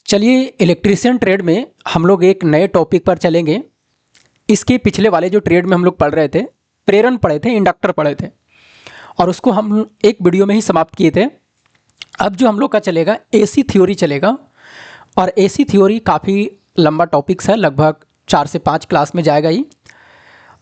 चलिए, electrician trade में हम लोग एक नए टॉपिक पर चलेंगे। इसके पिछले वाले जो ट्रेड में हम लोग पढ़ रहे थे, प्रेरण पढ़े थे, इंडक्टर पढ़े थे और उसको हम एक वीडियो में ही समाप्त किए थे। अब जो हम लोग का चलेगा एसी थ्योरी चलेगा और एसी थ्योरी काफ़ी लंबा टॉपिक्स है, लगभग 4 से 5 क्लास में जाएगा ही।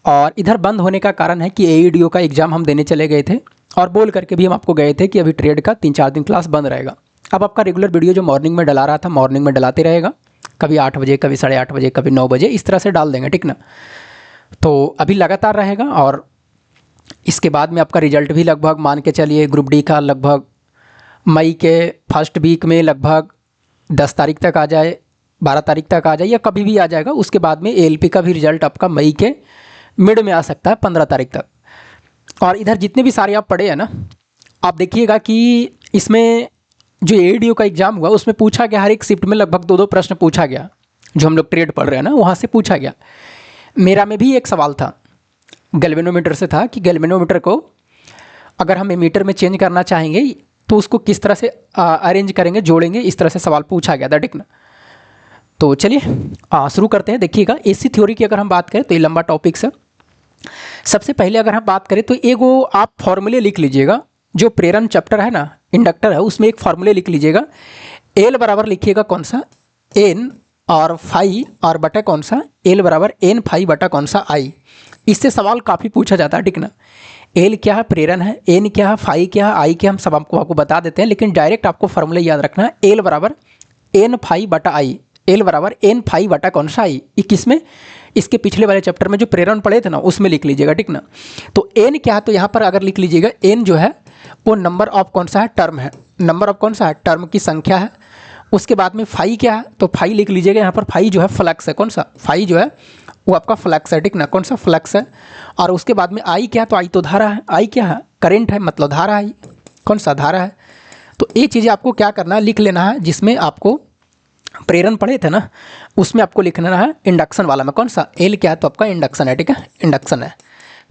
और इधर बंद होने का कारण है कि एईडीओ का एग्ज़ाम हम देने चले गए थे और बोल करके भी हम आपको गए थे कि अभी ट्रेड का 3-4 दिन क्लास बंद रहेगा। अब आपका रेगुलर वीडियो जो मॉर्निंग में डला रहा था, मॉर्निंग में डलाते रहेगा, कभी 8 बजे, कभी 8:30 बजे, कभी 9 बजे, इस तरह से डाल देंगे, ठीक ना। तो अभी लगातार रहेगा और इसके बाद में आपका रिजल्ट भी लगभग मान के चलिए ग्रुप डी का लगभग मई के फर्स्ट वीक में लगभग 10 तारीख तक आ जाए, 12 तारीख तक आ जाए या कभी भी आ जाएगा। उसके बाद में एएलपी का भी रिजल्ट आपका मई के मिड में आ सकता है, 15 तारीख तक। और इधर जितने भी सारे आप पढ़े हैं ना, आप देखिएगा कि इसमें जो एईडीओ का एग्ज़ाम हुआ उसमें पूछा गया, हर एक शिफ्ट में लगभग 2-2 प्रश्न पूछा गया। जो हम लोग ट्रेड पढ़ रहे हैं ना, वहाँ से पूछा गया। मेरा में भी एक सवाल था, गैल्वेनोमीटर से था कि गैल्वेनोमीटर को अगर हम एमीटर में चेंज करना चाहेंगे तो उसको किस तरह से अरेंज करेंगे, जोड़ेंगे, इस तरह से सवाल पूछा गया था, ठीक ना। तो चलिए शुरू करते हैं। देखिएगा, एसी थ्योरी की अगर हम बात करें तो ये लंबा टॉपिक है। सबसे पहले अगर हम बात करें तो एगो आप फॉर्मूले लिख लीजिएगा। जो प्रेरण चैप्टर है ना, इंडक्टर है, उसमें एक फॉर्मूले लिख लीजिएगा। एल बराबर लिखिएगा कौन सा, एन और फाई, और बटा कौन सा, एल बराबर एन फाई बटा कौन सा आई। इससे सवाल काफ़ी पूछा जाता है, ठीक ना। एल क्या है, प्रेरण है, एन क्या है, फाई क्या है, आई क्या, हम सब आपको बता देते हैं, लेकिन डायरेक्ट आपको फॉर्मूले याद रखना है। एल बराबर एन फाई बटा आई, एल बराबर एन फाई बटा कौन सा आई। ये किसमें, इसके पिछले वाले चैप्टर में जो प्रेरण पढ़े थे ना, उसमें लिख लीजिएगा, ठीक ना। तो एन क्या है, तो यहाँ पर अगर लिख लीजिएगा, एन जो है वो नंबर ऑफ कौन सा है, टर्म है, नंबर ऑफ कौन सा है, टर्म की संख्या है। उसके बाद में फाई क्या है, तो फाई लिख लीजिएगा यहाँ पर, फाई जो है फ्लक्स है, कौन सा, फाई जो है वो आपका फ्लक्स है, ठीक ना, कौन सा, फ्लक्स है। और उसके बाद में आई क्या है, तो आई तो धारा है, आई क्या है, करंट है, मतलब धारा है, कौन सा, धारा है। तो ये चीज़ें आपको क्या करना है, लिख लेना है। जिसमें आपको प्रेरण पढ़े थे ना, उसमें आपको लिखना है इंडक्शन वाला में, कौन सा, एल क्या है, तो आपका इंडक्शन है, ठीक है, इंडक्शन है।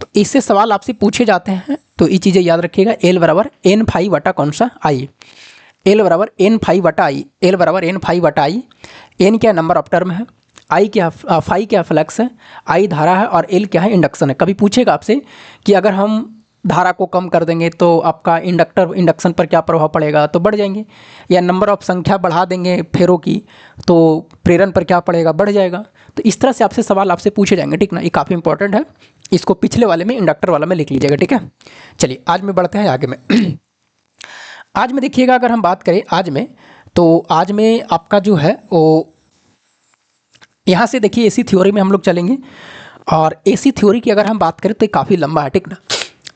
तो इससे सवाल आपसे पूछे जाते हैं, तो ये चीज़ें याद रखिएगा। एल बराबर एन फाई बटा कौन सा, आई, एल बराबर एन फाई बटा आई, एल बराबर एन फाई बटा आई। एन क्या नंबर ऑफ टर्म है, आई क्या, फाई क्या फ्लक्स है, आई धारा है, और एल क्या है, इंडक्शन है। कभी पूछेगा आपसे कि अगर हम धारा को कम कर देंगे तो आपका इंडक्शन पर क्या प्रभाव पड़ेगा, तो बढ़ जाएंगे, या नंबर ऑफ संख्या बढ़ा देंगे फेरों की तो प्रेरण पर क्या पड़ेगा, बढ़ जाएगा। तो इस तरह से आपसे सवाल आपसे पूछे जाएंगे, ठीक ना। ये काफ़ी इंपॉर्टेंट है, इसको पिछले वाले में, इंडक्टर वाला में लिख लीजिएगा, ठीक है। चलिए आज में बढ़ते हैं आगे में। आज में देखिएगा, अगर हम बात करें आज में, तो आज में आपका जो है वो यहाँ से देखिए एसी थ्योरी में हम लोग चलेंगे। और एसी थ्योरी की अगर हम बात करें तो ये काफ़ी लंबा है, ठीक ना।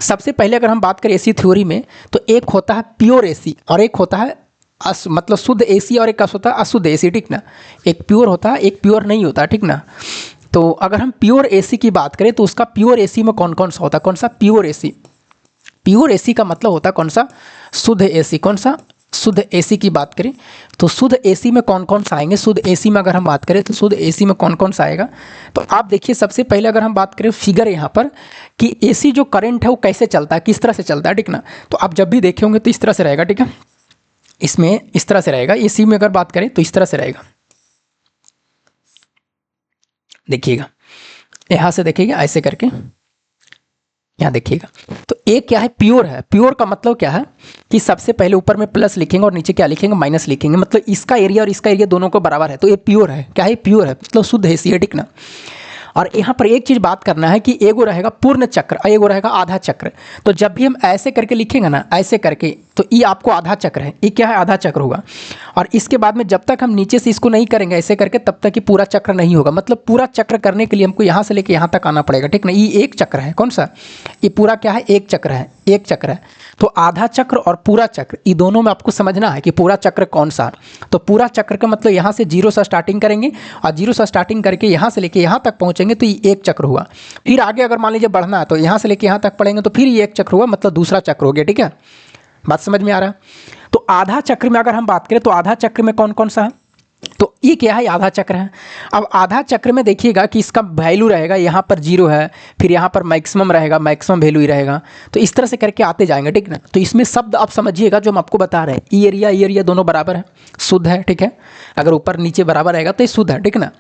सबसे पहले अगर हम बात करें एसी थ्योरी में, तो एक होता है प्योर एसी और एक होता है मतलब शुद्ध एसी, और एक होता है अशुद्ध एसी, ठीक ना। एक प्योर होता है, एक प्योर नहीं होता, ठीक ना। तो अगर हम प्योर एसी की बात करें तो उसका प्योर एसी में कौन कौन सा होता है, कौन सा, प्योर एसी। प्योर एसी का मतलब होता है कौन सा, शुद्ध एसी, कौन सा, शुद्ध एसी की बात करें तो शुद्ध एसी में कौन कौन सा आएंगे। शुद्ध एसी में अगर हम बात करें तो शुद्ध एसी में कौन कौन सा आएगा, तो आप देखिए सबसे पहले अगर हम बात करें फिगर यहाँ पर कि एसी जो करंट है वो कैसे चलता है, किस तरह से चलता है, ठीक ना। तो आप जब भी देखे होंगे तो इस तरह से रहेगा, ठीक है। इसमें इस तरह से रहेगा, एसी में अगर बात करें तो इस तरह से रहेगा, देखिएगा, यहाँ से देखिएगा ऐसे करके, यहाँ देखिएगा। तो एक क्या है, प्योर है। प्योर का मतलब क्या है कि सबसे पहले ऊपर में प्लस लिखेंगे और नीचे क्या लिखेंगे, माइनस लिखेंगे, मतलब इसका एरिया और इसका एरिया दोनों को बराबर है, तो ये प्योर है। क्या है, प्योर है, मतलब शुद्ध एसी है, ठीक ना। और यहाँ पर एक चीज़ बात करना है कि एगो रहेगा पूर्ण चक्र और एगो रहेगा आधा चक्र। तो जब भी हम ऐसे करके लिखेंगे ना, ऐसे करके, तो ये आपको आधा चक्र है, ये क्या है, आधा चक्र होगा। और इसके बाद में जब तक हम नीचे से इसको नहीं करेंगे ऐसे करके, तब तक ये पूरा चक्र नहीं होगा। मतलब पूरा चक्र करने के लिए हमको यहाँ से लेके यहाँ तक आना पड़ेगा, ठीक ना। ये एक चक्र है, कौन सा, ये पूरा क्या है, एक चक्र है, एक चक्र है। तो आधा चक्र और पूरा चक्र, ये दोनों में आपको समझना है कि पूरा चक्र कौन सा। तो पूरा चक्र का मतलब यहाँ से 0 से स्टार्टिंग करेंगे और 0 से स्टार्टिंग करके यहाँ से लेके यहाँ तक पहुँचेंगे तो ये एक चक्र हुआ। फिर आगे अगर मान लीजिए बढ़ना है तो यहाँ से लेके यहाँ तक पढ़ेंगे तो फिर ये एक चक्र हुआ, मतलब दूसरा चक्र हो गया, ठीक है। बात समझ में आ रहा है। तो आधा चक्र में अगर हम बात करें तो आधा चक्र में कौन कौन सा है, तो ये क्या है, आधा चक्र है। अब आधा चक्र में देखिएगा कि इसका वैल्यू रहेगा यहाँ पर 0 है, फिर यहाँ पर मैक्सिमम रहेगा, मैक्सिमम वैल्यू ही रहेगा। तो इस तरह से करके आते जाएंगे, ठीक ना। तो इसमें शब्द आप समझिएगा जो हम आपको बता रहे हैं, ई एरिया दोनों बराबर है, शुद्ध है, ठीक है। अगर ऊपर नीचे बराबर रहेगा तो ये शुद्ध है, ठीक ना।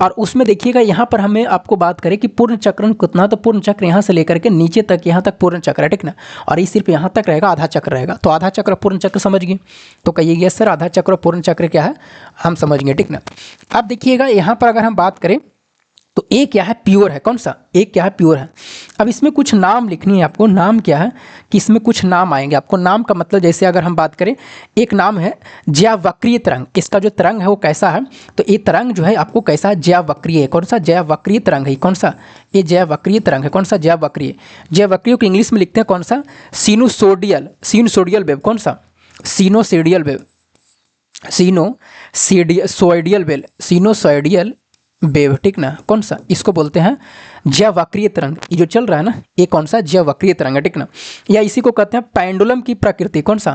और उसमें देखिएगा यहाँ पर हमें आपको बात करें कि पूर्ण चक्रण कितना, तो पूर्ण चक्र यहाँ से लेकर के नीचे तक, यहाँ तक पूर्ण चक्र है, ठीक ना। और ये सिर्फ यहाँ तक रहेगा, आधा चक्र रहेगा। तो आधा चक्र पूर्ण चक्र समझ गए, तो कहिए यस सर आधा चक्र पूर्ण चक्र क्या है, हम समझ गए, ठीक ना। अब देखिएगा यहाँ पर अगर हम बात करें तो ए क्या है, प्योर है, कौन सा, ए क्या है, प्योर है। अब इसमें कुछ नाम लिखनी है आपको, नाम क्या है कि इसमें कुछ नाम आएंगे आपको। नाम का मतलब जैसे अगर हम बात करें, एक नाम है ज्यावक्रीय तरंग, इसका जो तरंग है वो कैसा है, तो ये तरंग जो है आपको कैसा है, ज्यावक्रीय है। कौन सा, ज्यावक्रीय तरंग है, कौन सा, ये ज्यावक्रीय तरंग है, कौन सा, ज्यावक्रीय। ज्यावक्रीय को इंग्लिश में लिखते हैं कौन सा, सिनुसोइडियल वेव, कौन सा, सिनोसोइडियल वेव, सिनोसोइडियल वेव, ठीक ना। कौन सा, इसको बोलते हैं ज्यावक्रीय तरंग। ये जो चल रहा है ना, ये कौन सा, ज्यावक्रीय तरंग है, ठीक ना। या इसी को कहते हैं पेंडुलम की प्रकृति, कौन सा,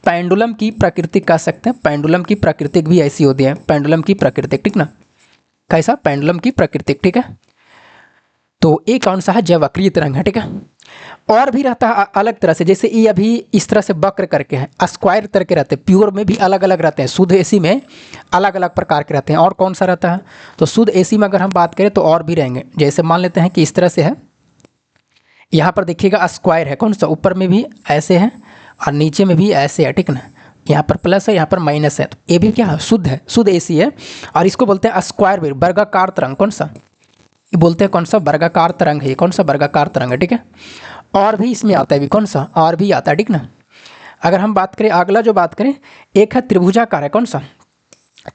पेंडुलम की प्रकृति कह सकते हैं। पेंडुलम की प्रकृति भी ऐसी होती है, पेंडुलम की प्रकृति, ठीक ना। कैसा, पेंडुलम की प्रकृति, ठीक है। तो ये कौन सा है, ज्यावक्रीय तरंग है, ठीक है। और भी रहता है अलग तरह से, जैसे ये अभी इस तरह से वक्र करके हैं, स्क्वायर तरह के रहते हैं। प्योर में भी अलग अलग रहते हैं, शुद्ध एसी में अलग अलग प्रकार के रहते हैं। और कौन सा रहता है, तो शुद्ध एसी में अगर हम बात करें तो और भी रहेंगे। जैसे मान लेते हैं कि इस तरह से है, यहाँ पर देखिएगा स्क्वायर है, कौन सा, ऊपर में भी ऐसे है और नीचे में भी ऐसे है, ठीक ना। यहाँ पर प्लस है, यहाँ पर माइनस है, तो ये भी क्या है, शुद्ध है, शुद्ध एसी है। और इसको बोलते हैं स्क्वायर वेव, वर्गाकार तरंग, कौन सा, ये बोलते हैं कौन सा, वर्गाकार तरंग है, कौन सा, वर्गाकार तरंग है, ठीक है। और भी इसमें आता है भी, कौन सा, और भी आता है, ठीक ना। अगर हम बात करें अगला जो बात करें, एक है त्रिभुजाकार है, कौन सा,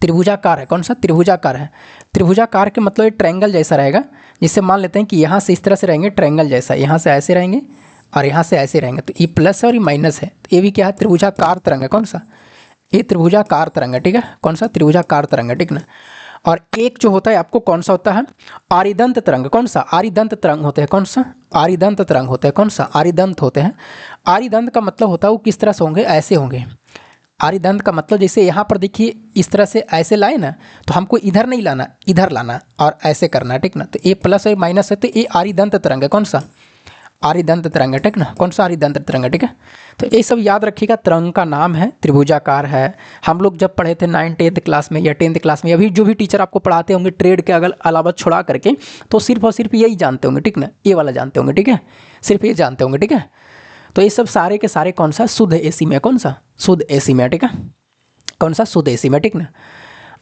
त्रिभुजाकार है, कौन सा, त्रिभुजाकार है। त्रिभुजाकार के मतलब ये ट्रायंगल जैसा रहेगा। जिससे मान लेते हैं कि यहाँ से इस तरह से रहेंगे ट्रायंगल जैसा, यहाँ से ऐसे रहेंगे और यहाँ से ऐसे रहेंगे, तो ये प्लस है और ये माइनस है, तो ये भी क्या है, त्रिभुजाकार तरंग है, कौन सा, ये त्रिभुजाकार तरंग है, ठीक है। कौन सा, त्रिभुजाकार तरंग है, ठीक ना। और एक जो होता है आपको कौन सा होता है, आरिदंत तरंग, कौन सा, आरिदंत तरंग होते हैं, कौन सा, आरिदंत तरंग होते हैं, कौन सा, आरिदंत होते हैं। आरिदंत का मतलब होता है वो किस तरह से होंगे, ऐसे होंगे। आरिदंत का मतलब जैसे यहाँ पर देखिए इस तरह से ऐसे लाए ना, तो हमको इधर नहीं लाना, इधर लाना और ऐसे करना, ठीक ना। तो ये प्लस है माइनस है, तो ये आरिदंत तरंग है, कौन सा, आरिदंत तरंग है, ठीक ना। कौन सा, आरिदंत तरंग है, ठीक है। तो ये सब याद रखिएगा, तरंग का नाम है, त्रिभुजाकार है। हम लोग जब पढ़े थे 9th 10th क्लास में या 10th क्लास में, अभी जो भी टीचर आपको पढ़ाते होंगे ट्रेड के अलावा छुड़ा करके, तो सिर्फ और सिर्फ यही जानते होंगे, ठीक ना, ये वाला जानते होंगे, ठीक है, सिर्फ ये जानते होंगे, ठीक है। तो ये सब सारे के सारे कौन सा, शुद्ध एसी में, कौन सा, शुद्ध एसी में, ठीक है। कौन सा, शुद्ध एसी में, ठीक ना।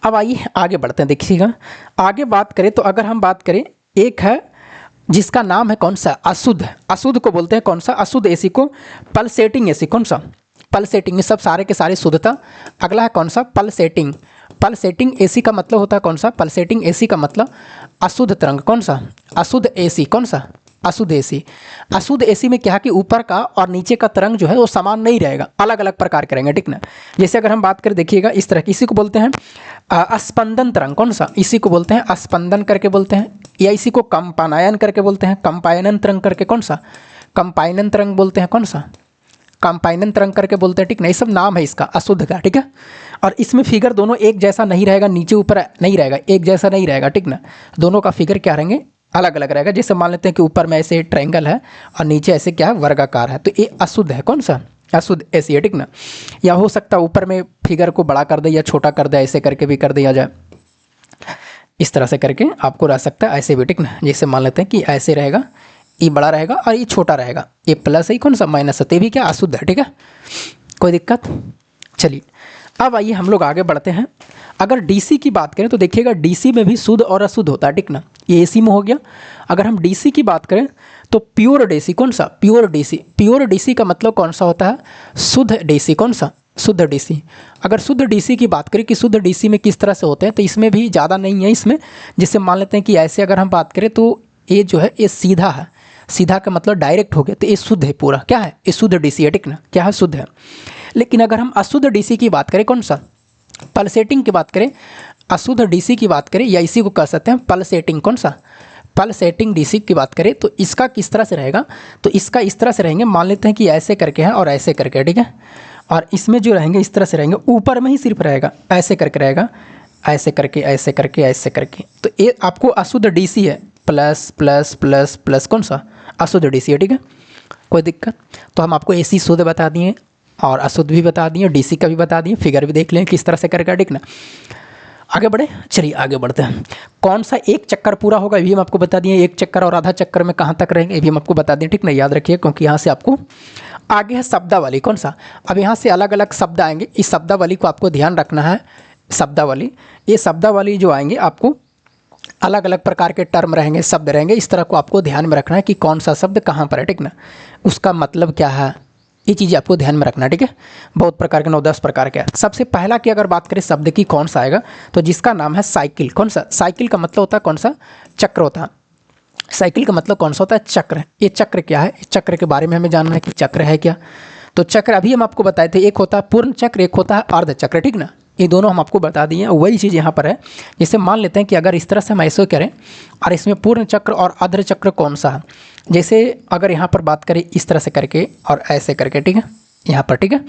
अब आइए आगे बढ़ते हैं, देखिएगा आगे बात करें तो अगर हम बात करें, एक है जिसका नाम है कौन सा, अशुद्ध। अशुद्ध को बोलते हैं कौन सा, अशुद्ध एसी को पल्सेटिंग एसी, कौन सा, पल्सेटिंग में सब सारे के सारे शुद्धता। अगला है कौन सा, पल्सेटिंग। पल्सेटिंग एसी का मतलब होता है कौन सा, पल्सेटिंग एसी का मतलब अशुद्ध तरंग, कौन सा, अशुद्ध एसी, कौन सा, अशुद्ध एसी। अशुद्ध एसी में क्या है कि ऊपर का और नीचे का तरंग जो है वो समान नहीं रहेगा, अलग अलग प्रकार के रहेंगे, ठीक ना। जैसे अगर हम बात करें देखिएगा इस तरह की, इसी को बोलते हैं अस्पंदन तरंग, कौन सा, इसी को बोलते हैं अस्पंदन करके बोलते हैं, या इसी को कंपायनन करके बोलते हैं, कंपायनन तरंग करके, कौन सा, कंपायनन तरंग बोलते हैं, कौन सा, कंपायनन तरंग करके बोलते हैं, ठीक ना। ये सब नाम है इसका अशुद्ध का, ठीक है। और इसमें फिगर दोनों एक जैसा नहीं रहेगा, नीचे ऊपर नहीं रहेगा, एक जैसा नहीं रहेगा, ठीक ना। दोनों का फिगर क्या रहेंगे, अलग अलग रहेगा। जैसे मान लेते हैं कि ऊपर में ऐसे ट्रायंगल है और नीचे ऐसे क्या है, वर्गाकार है, तो ये अशुद्ध है, कौन सा, अशुद्ध एसी है, ठीक ना। या हो सकता है ऊपर में फिगर को बड़ा कर दे या छोटा कर दे, ऐसे करके भी कर दिया जाए, इस तरह से करके आपको रह सकता है, ऐसे भी, ठीक ना। जैसे मान लेते हैं कि ऐसे रहेगा, ये बड़ा रहेगा और ये छोटा रहेगा, ये प्लस है, कौन सा, माइनस है, तो भी क्या अशुद्ध है, ठीक है, कोई दिक्कत। चलिए अब आइए हम लोग आगे बढ़ते हैं। अगर डीसी की बात करें तो देखिएगा डीसी में भी शुद्ध और अशुद्ध होता है, ठीक ना। ये एसी में हो गया। अगर हम डीसी की बात करें तो प्योर डीसी, कौन सा, प्योर डीसी। प्योर डीसी का मतलब कौन सा होता है, शुद्ध डीसी, कौन सा, शुद्ध डीसी। अगर शुद्ध डीसी की बात करें कि शुद्ध डीसी में किस तरह से होते हैं, तो इसमें भी ज़्यादा नहीं है इसमें। जिससे मान लेते हैं कि ऐसे अगर हम बात करें तो ये जो है ये सीधा है, सीधा का मतलब डायरेक्ट हो गया, तो ये शुद्ध है, पूरा क्या है, ये शुद्ध डीसी है, ठीक ना, क्या है, शुद्ध है। लेकिन अगर हम अशुद्ध डीसी की बात करें, कौन सा, पल्सेटिंग की बात करें, अशुद्ध डीसी की बात करें, या इसी को कह सकते हैं पल्सेटिंग, कौन सा, पल्सेटिंग डीसी की बात करें, तो इसका किस तरह से रहेगा, तो इसका इस तरह से रहेंगे। मान लेते हैं कि ऐसे करके है और ऐसे करके, ठीक है। और इसमें जो रहेंगे इस तरह से रहेंगे, ऊपर में ही सिर्फ रहेगा, ऐसे करके रहेगा, ऐसे करके ऐसे करके ऐसे करके, तो ये आपको अशुद्ध डीसी है, प्लस प्लस प्लस प्लस कौन सा, अशुद्ध डीसी है, ठीक है, कोई दिक्कत। तो हम आपको एसी शुद्ध बता दिए और अशुद्ध भी बता दिए, डीसी का भी बता दिए, फिगर भी देख लें किस तरह से करेगा, ठीक ना। आगे बढ़े, चलिए आगे बढ़ते हैं। कौन सा एक चक्कर पूरा होगा ये भी हम आपको बता दिए, एक चक्कर और आधा चक्कर में कहाँ तक रहेंगे ये भी हम आपको बता दें, ठीक ना, याद रखिए, क्योंकि यहाँ से आपको आगे है शब्दावली, कौन सा, अब यहाँ से अलग अलग शब्द आएंगे, इस शब्दावली को आपको ध्यान रखना है। शब्दावली, ये शब्दावली जो आएंगे आपको अलग अलग प्रकार के टर्म रहेंगे, शब्द रहेंगे, इस तरह को आपको ध्यान में रखना है कि कौन सा शब्द कहाँ पर है, ठीक ना, उसका मतलब क्या है, ये चीज़ें आपको ध्यान में रखना है, ठीक है। बहुत प्रकार के 9-10 प्रकार के। सबसे पहला की अगर बात करें शब्द की कौन सा आएगा, तो जिसका नाम है साइकिल, कौन सा, साइकिल का मतलब होता है कौन सा, चक्र होता है। साइकिल का मतलब कौन सा होता है, चक्र। ये चक्र क्या है, चक्र के बारे में हमें जानना है कि चक्र है क्या। तो चक्र अभी हम आपको बताए थे, एक होता है पूर्ण चक्र, एक होता है अर्ध चक्र, ठीक ना, ये दोनों हम आपको बता दिए। वही चीज़ यहाँ पर है, जैसे मान लेते हैं कि अगर इस तरह से हम ऐसे करें और इसमें पूर्ण चक्र और अर्ध चक्र कौन सा है, जैसे अगर यहाँ पर बात करें इस तरह से करके और ऐसे करके, ठीक है, यहाँ पर, ठीक है।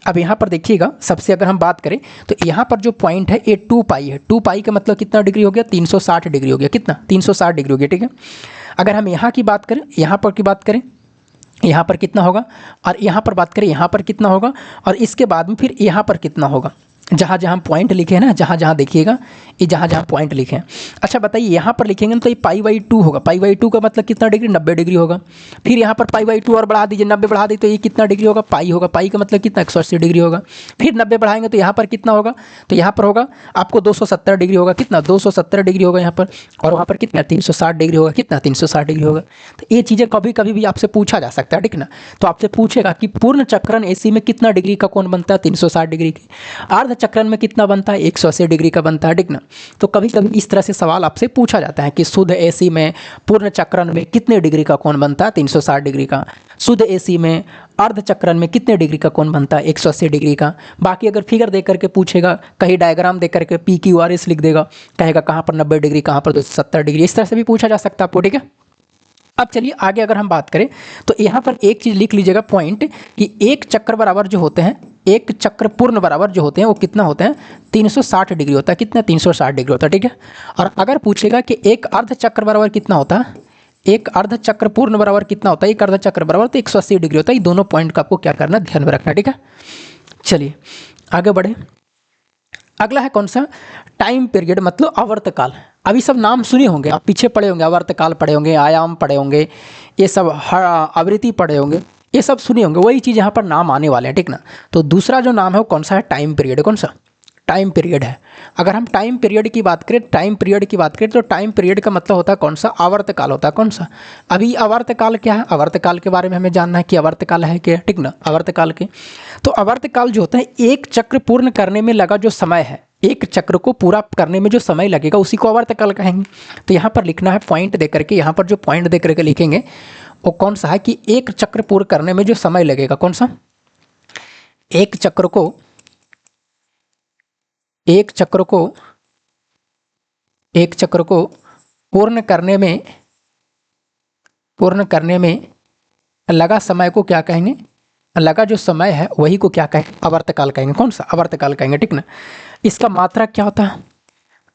अब यहाँ पर देखिएगा, सबसे अगर हम बात करें तो यहाँ पर जो पॉइंट है ये 2 पाई है। 2 पाई का मतलब कितना डिग्री हो गया, 360 डिग्री हो गया, कितना, 360 डिग्री हो गया, ठीक है। अगर हम यहाँ की बात करें, यहाँ पर की बात करें, यहाँ पर कितना होगा, और यहाँ पर बात करें यहाँ पर कितना होगा, और इसके बाद में फिर यहाँ पर कितना होगा, जहाँ जहाँ हम पॉइंट लिखे हैं ना, जहाँ जहाँ देखिएगा ये जहाँ जहाँ पॉइंट लिखे हैं। अच्छा बताइए, यहाँ पर लिखेंगे ना तो ये π/2 होगा, π/2 का मतलब कितना डिग्री, 90 डिग्री होगा। फिर यहाँ पर π/2 और बढ़ा दीजिए, 90 बढ़ा दीजिए तो ये कितना डिग्री होगा, पाई होगा, पाई का मतलब कितना, 180 डिग्री होगा। फिर 90 बढ़ाएंगे तो यहाँ पर कितना होगा, तो यहाँ पर होगा आपको 270 डिग्री होगा, कितना, 270 डिग्री होगा यहाँ पर, और वहाँ पर कितना, 360 डिग्री होगा, कितना, 360 डिग्री होगा। तो ये चीज़ें कभी कभी भी आपसे पूछा जा सकता है, ठीक ना। तो आपसे पूछेगा कि पूर्ण चक्रण एसी में कितना डिग्री का कोण बनता है, 360 डिग्री की, अर्ध चक्रण में कितना बनता है, 180 डिग्री का बनता है, ठीक ना। तो कभी कभी इस तरह से सवाल आपसे पूछा जाता है कि शुद्ध एसी में पूर्ण चक्रण में कितने डिग्री का कोण बनता है, 360 डिग्री का। शुद्ध एसी में अर्ध चक्रण में कितने डिग्री का कोण बनता है, 180 डिग्री का। बाकी अगर फिगर दे करके पूछेगा, कहीं डायग्राम दे करके PQRS लिख देगा, कहेगा कहाँ पर 90 डिग्री, कहाँ पर 270 डिग्री, इस तरह से भी पूछा जा सकता है आपको, ठीक है। अब चलिए आगे अगर हम बात करें तो यहाँ पर एक चीज़ लिख लीजिएगा पॉइंट, कि एक चक्र बराबर जो होते हैं, एक चक्र पूर्ण बराबर जो होते हैं वो कितना होते हैं, 360 डिग्री होता है, कितना, 360 डिग्री होता है, ठीक है। और अगर पूछेगा कि एक अर्ध चक्र बराबर कितना होता है, एक अर्ध चक्र पूर्ण बराबर कितना होता है, एक अर्ध चक्र बराबर तो 180 डिग्री होता है। ये दोनों पॉइंट का आपको क्या करना, ध्यान में रखना, ठीक है। चलिए आगे बढ़े। अगला है कौन सा, टाइम पीरियड, मतलब आवर्तकाल। अभी सब नाम सुने होंगे, आप पीछे पढ़े होंगे, आवर्तकाल पढ़े होंगे, आयाम पढ़े होंगे, ये सब आवृत्ति पढ़े होंगे, ये सब सुने होंगे। वही चीज़ यहाँ पर नाम आने वाले हैं, ठीक ना। तो दूसरा जो नाम है वो कौन सा है, टाइम पीरियड, कौन सा, टाइम पीरियड है। अगर हम टाइम पीरियड की बात करें, टाइम पीरियड की बात करें तो टाइम पीरियड का मतलब होता है कौन सा, आवर्तकाल होता है, कौन सा। अभी आवर्तकाल क्या है, आवर्तकाल के बारे में हमें जानना है कि आवर्तकाल है क्या, ठीक ना। आवर्तकाल के, तो आवर्तकाल जो होता है, एक चक्र पूर्ण करने में लगा जो समय है, एक चक्र को पूरा करने में जो समय लगेगा उसी को आवर्तकाल कहेंगे। तो यहाँ पर लिखना है पॉइंट दे करके, यहाँ पर जो पॉइंट दे करके लिखेंगे वो कौन सा है, कि एक चक्र पूर्ण करने में जो समय लगेगा, कौन सा, एक चक्र को, एक चक्र को, एक चक्र को पूर्ण करने में, पूर्ण करने में लगा समय को क्या कहेंगे, लगा जो समय है वही को क्या कहेंगे, आवर्तकाल कहेंगे, कौन सा, आवर्तकाल कहेंगे, ठीक ना। इसका मात्रक क्या होता है,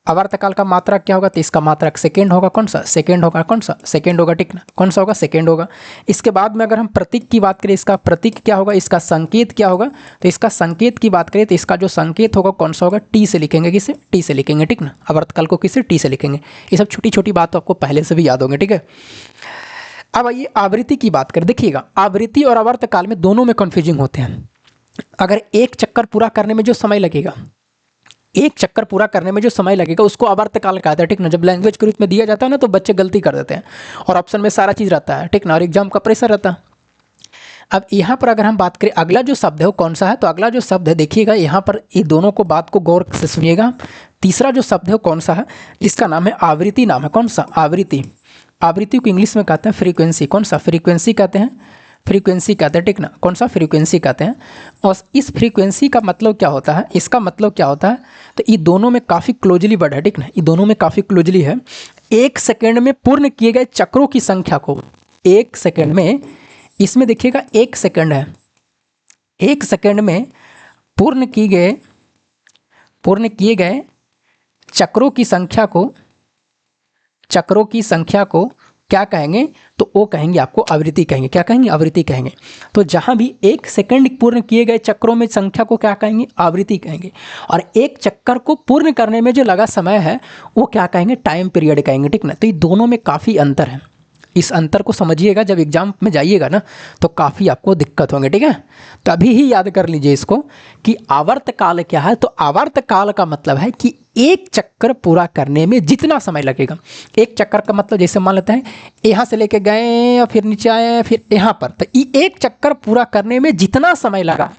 आवर्तकाल का मात्रक क्या होगा, तो इसका मात्रक सेकेंड होगा, कौन सा, सेकेंड होगा, कौन सा, सेकेंड होगा, ठीक ना, कौन सा होगा, सेकेंड होगा। इसके बाद में अगर हम प्रतीक की बात करें, इसका प्रतीक क्या होगा, इसका संकेत क्या होगा, तो इसका संकेत की बात करें तो इसका जो संकेत होगा कौन सा होगा, टी से लिखेंगे, किसे, टी से लिखेंगे, ठीक ना। आवर्तकाल को किसे, टी से लिखेंगे। ये सब छोटी छोटी बात तो आपको पहले से भी याद होंगे, ठीक है। अब आइए आवृत्ति की बात करें। देखिएगा, आवृत्ति और आवर्तकाल में दोनों में कन्फ्यूजिंग होते हैं। अगर एक चक्कर पूरा करने में जो समय लगेगा, एक चक्कर पूरा करने में जो समय लगेगा उसको आवर्तकाल कहते हैं, ठीक ना। जब लैंग्वेज के रूप में दिया जाता है ना तो बच्चे गलती कर देते हैं, और ऑप्शन में सारा चीज़ रहता है, ठीक ना, और एग्जाम का प्रेशर रहता है। अब यहाँ पर अगर हम बात करें अगला जो शब्द है वो कौन सा है, तो अगला जो शब्द है, देखिएगा यहाँ पर ये दोनों को बात को गौर से सुनिएगा। तीसरा जो शब्द है वो कौन सा है, इसका नाम है आवृत्ति, नाम है कौन सा, आवृत्ति। आवृत्ति को इंग्लिश में कहते हैं फ्रीक्वेंसी, कौन सा, फ्रीक्वेंसी कहते हैं, फ्रीक्वेंसी कहते हैं, ठीक ना, कौन सा, फ्रीक्वेंसी कहते हैं। और इस फ्रीक्वेंसी का मतलब क्या होता है, इसका मतलब क्या होता है, तो ये दोनों में काफ़ी क्लोजली वर्ड है, ठीक ना, ये दोनों में काफ़ी क्लोजली है। एक सेकेंड में पूर्ण किए गए चक्रों की संख्या को, एक सेकेंड में, इसमें देखिएगा एक सेकेंड है, एक सेकेंड में पूर्ण किए गए चक्रों की संख्या को क्या कहेंगे, तो वो कहेंगे आपको आवृत्ति कहेंगे। क्या कहेंगे, आवृत्ति कहेंगे। तो जहां भी 1 सेकंड पूर्ण किए गए चक्रों में संख्या को क्या कहेंगे, आवृत्ति कहेंगे। और एक चक्कर को पूर्ण करने में जो लगा समय है वो क्या कहेंगे, टाइम पीरियड कहेंगे, ठीक ना। तो ये दोनों में काफ़ी अंतर है, इस अंतर को समझिएगा, जब एग्जाम में जाइएगा ना तो काफ़ी आपको दिक्कत होंगे, ठीक है। तो अभी ही याद कर लीजिए इसको कि आवर्तकाल क्या है। तो आवर्तकाल का मतलब है कि एक चक्कर पूरा करने में जितना समय लगेगा। एक चक्कर का मतलब जैसे मान लेते हैं यहाँ से लेके गए और फिर नीचे आए फिर यहाँ पर, तो एक चक्कर पूरा करने में जितना समय लगा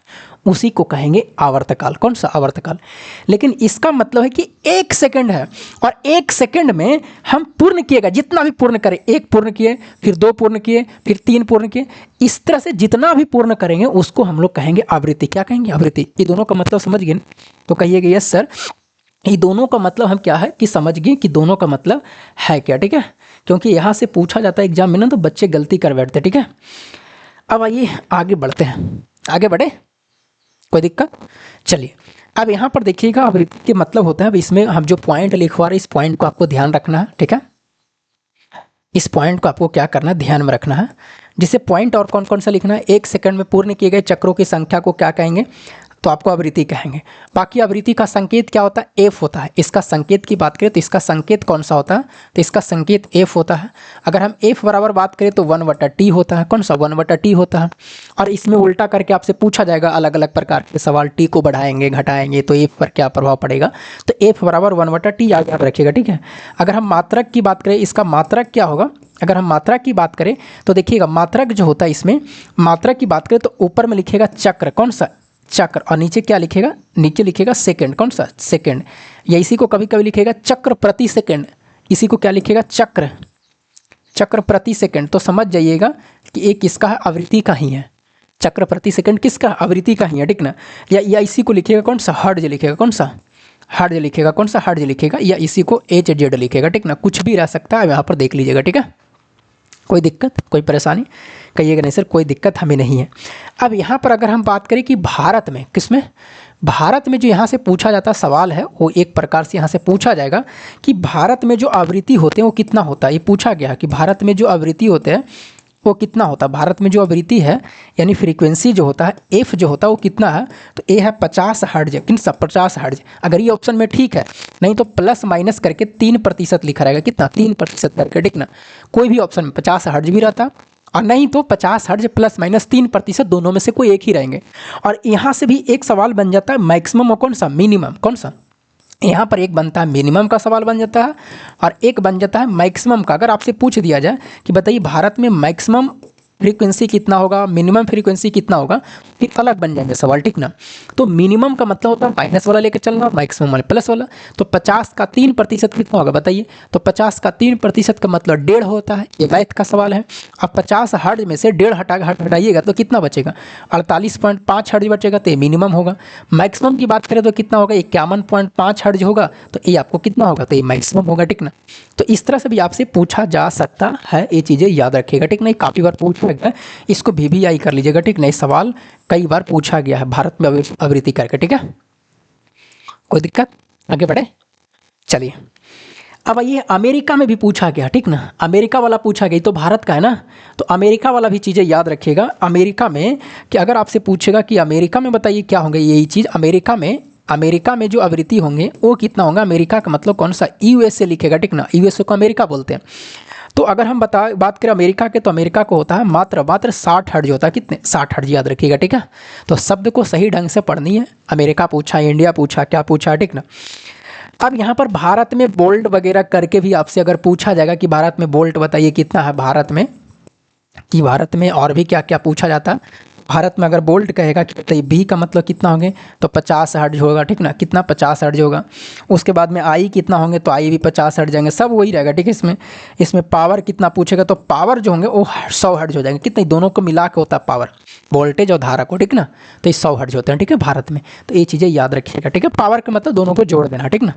उसी को कहेंगे आवर्तकाल। कौन सा, आवर्तकाल। लेकिन इसका मतलब है कि 1 सेकंड है और 1 सेकंड में हम पूर्ण किएगा, जितना भी पूर्ण करें, 1 पूर्ण किए, फिर 2 पूर्ण किए, फिर 3 पूर्ण किए, इस तरह से जितना भी पूर्ण करेंगे उसको हम लोग कहेंगे आवृत्ति। क्या कहेंगे, आवृत्ति। ये दोनों का मतलब समझ गए, तो कहिएगा यस सर। ये दोनों का मतलब हम क्या है कि समझ गए कि दोनों का मतलब है क्या, ठीक है। क्योंकि यहाँ से पूछा जाता है एग्जाम में ना, तो बच्चे गलती कर बैठते, ठीक है। अब आइए आगे बढ़ते हैं, आगे बढ़े, कोई दिक्कत। चलिए अब यहाँ पर देखिएगा आवृत्ति के मतलब होता है। अब इसमें हम जो पॉइंट लिखवा रहे हैं, इस पॉइंट को आपको ध्यान रखना है, ठीक है। इस पॉइंट को आपको क्या करना है, ध्यान में रखना है। जिसे पॉइंट और कौन कौन सा लिखना है, 1 सेकंड में पूर्ण किए गए चक्रों की संख्या को क्या कहेंगे, तो आपको आवृत्ति कहेंगे। बाकी आवृत्ति का संकेत क्या होता है, एफ होता है। इसका संकेत की बात करें तो इसका संकेत कौन सा होता है, तो इसका संकेत एफ होता है। अगर हम एफ बराबर बात करें तो 1/t होता है। कौन सा, 1/t होता है। और इसमें उल्टा करके आपसे पूछा जाएगा अलग अलग प्रकार के सवाल, टी को बढ़ाएंगे घटाएंगे तो एफ पर क्या प्रभाव पड़ेगा, तो एफ बराबर 1/t याद रखिएगा, ठीक है। अगर हम मात्रक की बात करें, इसका मात्रक क्या होगा, अगर हम मात्रा की बात करें तो देखिएगा मात्रक जो होता है, इसमें मात्रक की बात करें तो ऊपर में लिखेगा चक्र, कौन सा, चक्र, और नीचे क्या लिखेगा, नीचे लिखेगा सेकंड, कौन सा, सेकंड। या इसी को कभी कभी लिखेगा चक्र प्रति सेकंड, इसी को क्या लिखेगा, चक्र, चक्र प्रति सेकंड। तो समझ जाइएगा कि एक किसका है, आवृत्ति का ही है। चक्र प्रति सेकंड किसका, आवृत्ति का ही है, ठीक ना। या इसी को लिखेगा कौन सा, हर्ट्ज लिखेगा, कौन सा, हर्ट्ज लिखेगा, कौन सा, हर्ट्ज लिखेगा। या इसी को HZ लिखेगा, ठीक ना। कुछ भी रह सकता है, यहाँ पर देख लीजिएगा, ठीक है। कोई दिक्कत, कोई परेशानी, कहिएगा नहीं सर कोई दिक्कत हमें नहीं है। अब यहाँ पर अगर हम बात करें कि भारत में, किसमें, भारत में जो यहाँ से पूछा जाता सवाल है वो एक प्रकार से यहाँ से पूछा जाएगा कि भारत में जो आवृत्ति होते हैं वो कितना होता है। ये पूछा गया कि भारत में जो आवृत्ति होते हैं वो कितना होता है। भारत में जो आवृत्ति है यानी फ्रीक्वेंसी जो होता है, एफ जो होता है वो कितना है, तो ए है 50 हर्ट्ज, किन सब 50 हर्ट्ज। अगर ये ऑप्शन में ठीक है, नहीं तो प्लस माइनस करके 3% लिखा रहेगा, कितना, 3% करके, ठीक ना। कोई भी ऑप्शन में 50 हर्ट्ज भी रहता और नहीं तो 50 हर्ट्ज प्लस माइनस 3%, दोनों में से कोई एक ही रहेंगे। और यहाँ से भी एक सवाल बन जाता है मैक्सिमम और कौन सा, मिनिमम, कौन सा। यहाँ पर एक बनता है मिनिमम का सवाल बन जाता है और एक बन जाता है मैक्सिमम का। अगर आपसे पूछ दिया जाए कि बताइए भारत में मैक्सिमम फ्रीक्वेंसी कितना होगा, मिनिमम फ्रीक्वेंसी कितना होगा, फिर अलग बन जाएंगे सवाल, ठीक ना। तो मिनिमम का मतलब होता है माइनस वाला लेकर चलना, मैक्सिमम वाला प्लस वाला। तो 50 का 3% कितना होगा बताइए, तो 50 का 3% का मतलब 1.5 होता है। ये मैथ का सवाल है। अब 50 हर्ट्ज में से 1.5 हटाइएगा तो कितना बचेगा, 48.5 हर्ट्ज बचेगा, तो ये मिनिमम होगा। मैक्सिमम की बात करें तो कितना होगा, 51.5 हर्ट्ज होगा, तो ये आपको कितना होगा, तो ये मैक्सिमम होगा, ठीक ना। तो इस तरह से भी आपसे पूछा जा सकता है, ये चीज़ें याद रखिएगा, ठीक नहीं। काफ़ी बार पूछा गया, इसको VVI कर लीजिएगा, ठीक नहीं। सवाल कई बार पूछा गया है भारत में आवृत्ति करके, ठीक है। कोई दिक्कत, आगे बढ़े, चलिए। अब ये अमेरिका में भी पूछा गया, ठीक ना। अमेरिका वाला पूछा गया, तो भारत का है ना, तो अमेरिका वाला भी चीज़ें याद रखिएगा। अमेरिका में कि अगर आपसे पूछेगा कि अमेरिका में बताइए क्या होंगे, यही चीज़ अमेरिका में जो आवृत्ति होंगे वो कितना होगा। अमेरिका का मतलब कौन सा, USA लिखेगा, ठीक ना। USA को अमेरिका बोलते हैं। तो अगर हम बात करें अमेरिका के, तो अमेरिका को होता है मात्र 60 हर्ट्ज होता है, कितने, 60 हर्ट्ज याद रखिएगा, ठीक है। तो शब्द को सही ढंग से पढ़नी है। अमेरिका पूछा, इंडिया पूछा, क्या पूछा, ठीक ना। अब यहाँ पर भारत में बोल्ट वगैरह करके भी आपसे अगर पूछा जाएगा कि भारत में बोल्ट बताइए कितना है भारत में, कि भारत में और भी क्या क्या पूछा जाता है। भारत में अगर बोल्ट कहेगा कि बताइए बी का मतलब कितना होंगे, तो 50 हर्ट्ज होगा, ठीक ना। कितना, 50 हर्ट्ज होगा। उसके बाद में आई कितना होंगे, तो आई भी 50 हर्ट्ज जाएंगे, सब वही रहेगा, ठीक है। इसमें पावर कितना पूछेगा, तो पावर जो होंगे वो 100 हर्ट्ज हो जाएंगे, कितने, दोनों को मिला के होता है पावर, वोल्टेज और धारा को, ठीक ना। तो ये 100 हर्ट्ज होते हैं, ठीक है, भारत में। तो ये चीज़ें याद रखिएगा, ठीक है। पावर का मतलब दोनों को जोड़ देना, ठीक ना।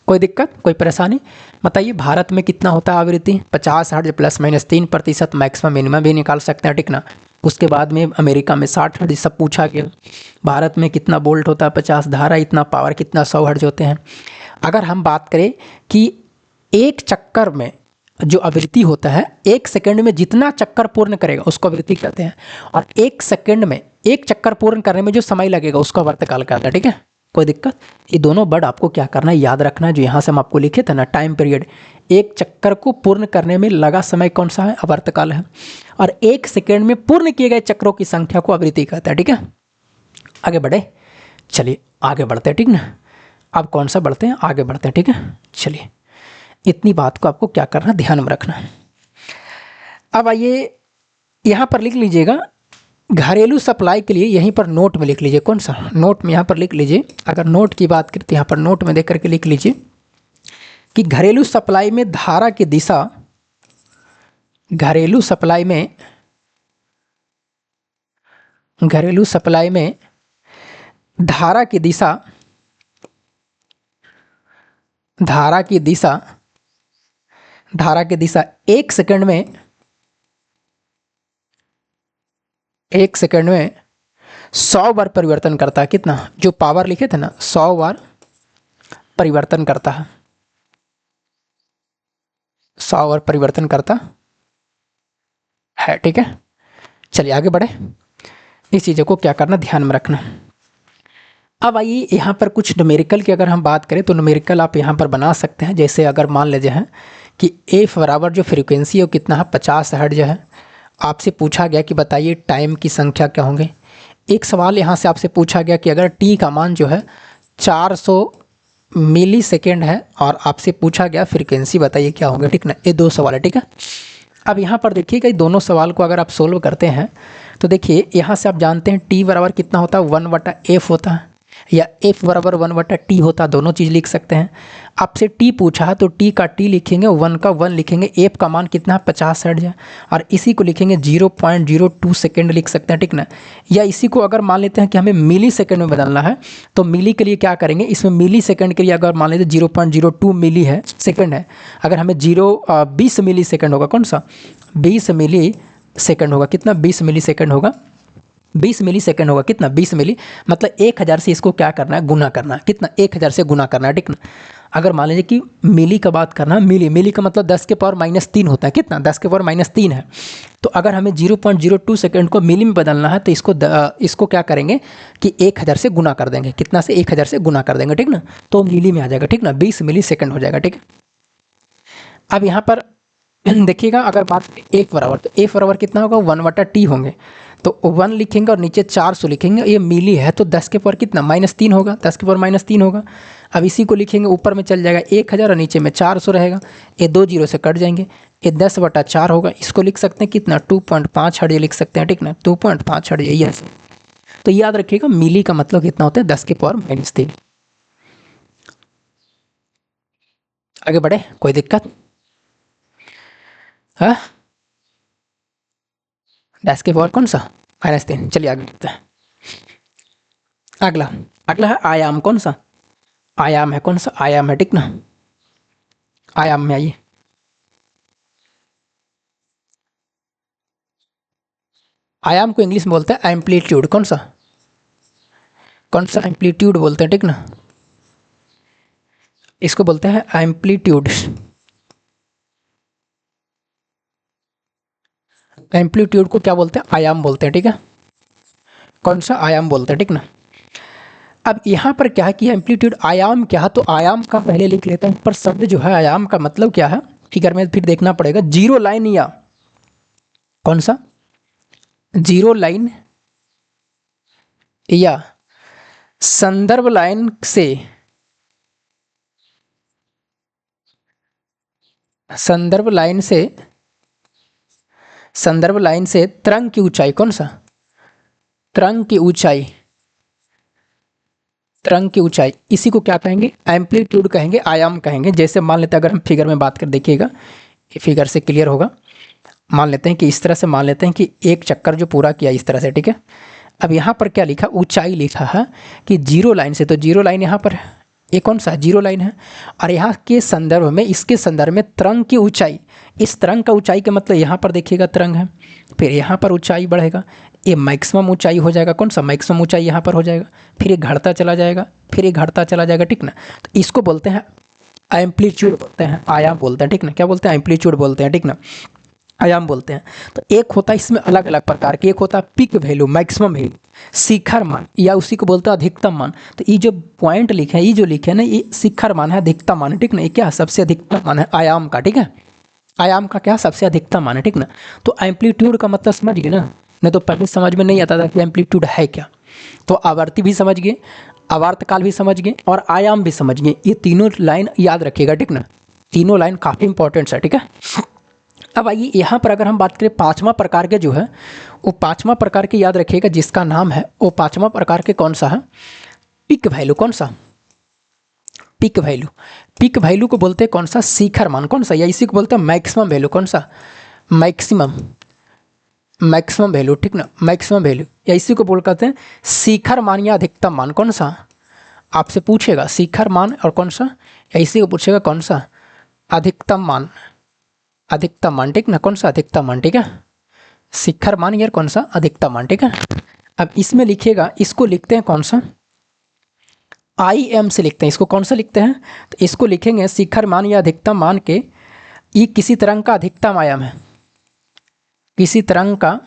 कोई दिक्कत, कोई परेशानी, बताइए भारत में कितना होता है आवृत्ति, 50 hertz plus minus 3%, maximum minimum भी निकाल सकते हैं, ठीक ना। उसके बाद में अमेरिका में 60 हर्ट्ज सब पूछा गया। भारत में कितना बोल्ट होता है, 50, धारा इतना, पावर कितना, 100 हर्ट्ज होते हैं। अगर हम बात करें कि एक चक्कर में जो आवृत्ति होता है, 1 सेकंड में जितना चक्कर पूर्ण करेगा उसको आवृत्ति कहते हैं, और 1 सेकंड में 1 चक्कर पूर्ण करने में जो समय लगेगा उसको आवर्तकाल कहते हैं। ठीक है, कोई दिक्कत? ये दोनों वर्ड आपको क्या करना है, याद रखना है। जो यहाँ से हम आपको लिखे थे ना, टाइम पीरियड, 1 चक्कर को पूर्ण करने में लगा समय कौन सा है, आवर्तकाल है, और 1 सेकंड में पूर्ण किए गए चक्रों की संख्या को आवृत्ति कहता है। ठीक है, आगे बढ़े, चलिए आगे बढ़ते हैं। ठीक ना, अब कौन सा बढ़ते हैं, आगे बढ़ते हैं। ठीक है, चलिए इतनी बात को आपको क्या करना, ध्यान में रखना। अब आइए यहाँ पर लिख लीजिएगा घरेलू सप्लाई के लिए, यहीं पर नोट में लिख लीजिए। कौन सा नोट में, यहाँ पर लिख लीजिए। अगर नोट की बात करें तो यहाँ पर नोट में देख करके लिख लीजिए कि घरेलू सप्लाई में धारा की दिशा, घरेलू सप्लाई में धारा की दिशा, धारा की दिशा 1 सेकंड में 100 बार परिवर्तन करता है। कितना, जो पावर लिखे थे ना, 100 बार परिवर्तन करता है, 100 बार परिवर्तन करता है। ठीक है, चलिए आगे बढ़े। इस चीज़ों को क्या करना, ध्यान में रखना। अब आइए यहाँ पर कुछ न्यूमेरिकल की अगर हम बात करें तो न्यूमेरिकल आप यहाँ पर बना सकते हैं। जैसे अगर मान लीजिए हैं कि एफ बराबर जो फ्रीक्वेंसी है वो कितना है, 50 हर्ट्ज है। आपसे पूछा गया कि बताइए टाइम की संख्या क्या होंगे। एक सवाल यहाँ से आपसे पूछा गया कि अगर टी का मान जो है 400 मिली सेकेंड है और आपसे पूछा गया फ्रीक्वेंसी बताइए क्या होंगे। ठीक ना, ये 2 सवाल है। ठीक है, अब यहाँ पर देखिएगा, दोनों सवाल को अगर आप सोल्व करते हैं तो देखिए यहाँ से आप जानते हैं टी बराबर कितना होता है, 1/f होता है, या f बराबर 1/t होता है। दोनों चीज़ लिख सकते हैं। आपसे t पूछा है तो t का t लिखेंगे, 1 का 1 लिखेंगे, f का मान कितना है, 50 हर्ट्ज है, और इसी को लिखेंगे 0.02 सेकेंड लिख सकते हैं। ठीक ना, या इसी को अगर मान लेते हैं कि हमें मिली सेकेंड में बदलना है तो मिली के लिए क्या करेंगे, इसमें मिली सेकेंड के लिए अगर मान लेते 0.02 मिली है सेकेंड है, अगर हमें 20 मिली सेकेंड होगा, कौन सा 20 मिली सेकेंड होगा, कितना 20 मिली सेकेंड होगा, 20 मिली सेकेंड होगा, कितना 20 मिली, मतलब 1000 से इसको क्या करना है, गुना करना है। कितना, 1000 से गुना करना है। ठीक ना, अगर मान लीजिए कि मिली का बात करना, मिली का मतलब 10 के पावर -3 होता है। कितना, 10 के पावर -3 है। तो अगर हमें 0.02 सेकेंड को मिली में बदलना है तो इसको क्या करेंगे कि 1000 से गुना कर देंगे। कितना से, 1000 से गुना कर देंगे। ठीक ना, तो मिली में आ जाएगा। ठीक ना, 20 मिली सेकेंड हो जाएगा। ठीक है, अब यहाँ पर देखिएगा अगर बात एक बराबर, तो एफ बराबर कितना होगा, 1/t होंगे, तो 1 लिखेंगे और नीचे 400 लिखेंगे। ये मिली है तो 10 के पावर कितना, -3 होगा, 10 के पावर -3 होगा। अब इसी को लिखेंगे, ऊपर में चल जाएगा 1000 और नीचे में 400 रहेगा, ये 2 जीरो से कट जाएंगे, ये 10/4 होगा। इसको लिख सकते हैं कितना, 2.5 हर्ट्ज लिख सकते हैं। ठीक ना, 2.5 हर्ट्ज, यही है। तो याद रखिएगा मिली का मतलब कितना होता है, 10 के पावर -3। आगे बढ़े, कोई दिक्कत, हाँ 10 के पावर कौन सा, -3। चलिए आगे बढ़ते हैं। अगला है आयाम। कौन सा आयाम है, कौन सा आयाम है। ठीक ना, आयाम में आइए, आयाम को इंग्लिश में बोलते हैं एम्पलीट्यूड। कौन सा एम्पलीट्यूड बोलते हैं। ठीक ना, इसको बोलते हैं एम्पलीट्यूड। एम्पलीट्यूड को क्या बोलते हैं, आयाम बोलते हैं। ठीक है, कौन सा आयाम बोलते हैं। ठीक ना, अब यहाँ पर क्या है कि एम्पलीट्यूड आयाम क्या है, तो आयाम का पहले लिख लेते हैं। पर शब्द जो है आयाम का मतलब क्या है, फिगर में फिर देखना पड़ेगा। जीरो लाइन या कौन सा, जीरो लाइन या संदर्भ लाइन से, संदर्भ लाइन से तरंग की ऊंचाई, कौन सा, तरंग की ऊंचाई, इसी को क्या कहेंगे, एम्पलीट्यूड कहेंगे, आयाम कहेंगे। जैसे मान लेते हैं, अगर हम फिगर में बात कर देखिएगा, ये फिगर से क्लियर होगा। मान लेते हैं कि इस तरह से, मान लेते हैं कि एक चक्कर जो पूरा किया इस तरह से। ठीक है, अब यहाँ पर क्या लिखा, ऊंचाई लिखा है कि जीरो लाइन से, तो जीरो लाइन यहाँ पर ये कौन सा जीरो लाइन है। और यहाँ के संदर्भ में, इसके संदर्भ में तरंग की ऊंचाई, इस तरंग का ऊंचाई का मतलब यहाँ पर देखिएगा तरंग है, फिर यहाँ पर ऊंचाई बढ़ेगा, ये मैक्सिमम ऊंचाई हो जाएगा, कौन सा मैक्सिमम ऊंचाई यहाँ पर हो जाएगा, फिर ये घटता चला जाएगा, फिर ये घटता चला जाएगा, ठीक ना। तो इसको बोलते हैं एम्पलीट्यूड बोलते हैं, आयाम बोलते हैं, ठीक ना। क्या बोलते हैं, एम्पलीट्यूड बोलते हैं, ठीक ना, आयाम बोलते हैं। तो एक होता है इसमें अलग अलग प्रकार के, एक होता है पिक वैल्यू, मैक्सिमम वैल्यू, शिखर मान, या उसी को बोलते हैं अधिकतम मान। तो ये जो पॉइंट लिखे हैं, ये जो लिखे हैं ना, ये शिखर मान है, अधिकतम मान है, ठीक ना। ये क्या है, सबसे अधिकतम मान है आयाम का, ठीक है। आयाम का क्या, सबसे अधिकतम मान है, ठीक ना। तो एम्पलीट्यूड का मतलब समझ गए ना, नहीं तो पहले समझ में नहीं आता था कि एम्पलीट्यूड है क्या। तो आवर्ती भी समझ गए, आवर्तकाल भी समझ गए, और आयाम भी समझ गए। ये तीनों लाइन याद रखिएगा, ठीक ना। तीनों लाइन काफ़ी इंपॉर्टेंट है, ठीक है। अब आइए यहाँ पर अगर हम बात करें पांचवा प्रकार के जो है, वो पांचवा प्रकार के याद रखिएगा, जिसका नाम है, वो पांचवा प्रकार के कौन सा है, पिक वैल्यू। कौन सा, पिक वैल्यू। पिक वैल्यू को बोलते हैं कौन सा, शिखर मान, कौन सा, या इसी को बोलते हैं मैक्सिमम वैल्यू, कौन सा, मैक्सिमम, मैक्सिमम वैल्यू, ठीक ना, मैक्सिमम वैल्यू, या इसी को बोल कहते हैं शिखर मान या अधिकतम मान। कौन सा, आपसे पूछेगा शिखर मान और कौन सा, या इसी को पूछेगा कौन सा, अधिकतम मान, अधिकतम मान, ठीक ना, कौन सा, अधिकतम मान, ठीक है। शिखर मान या कौन सा, अधिकतम मान, ठीक है। अब इसमें लिखिएगा, इसको लिखते हैं कौन सा, आई एम से लिखते हैं, इसको कौन सा लिखते हैं, तो इसको लिखेंगे शिखर मान या अधिकतम मान के, ये किसी तरंग का अधिकतम आयाम है, किसी तरंग का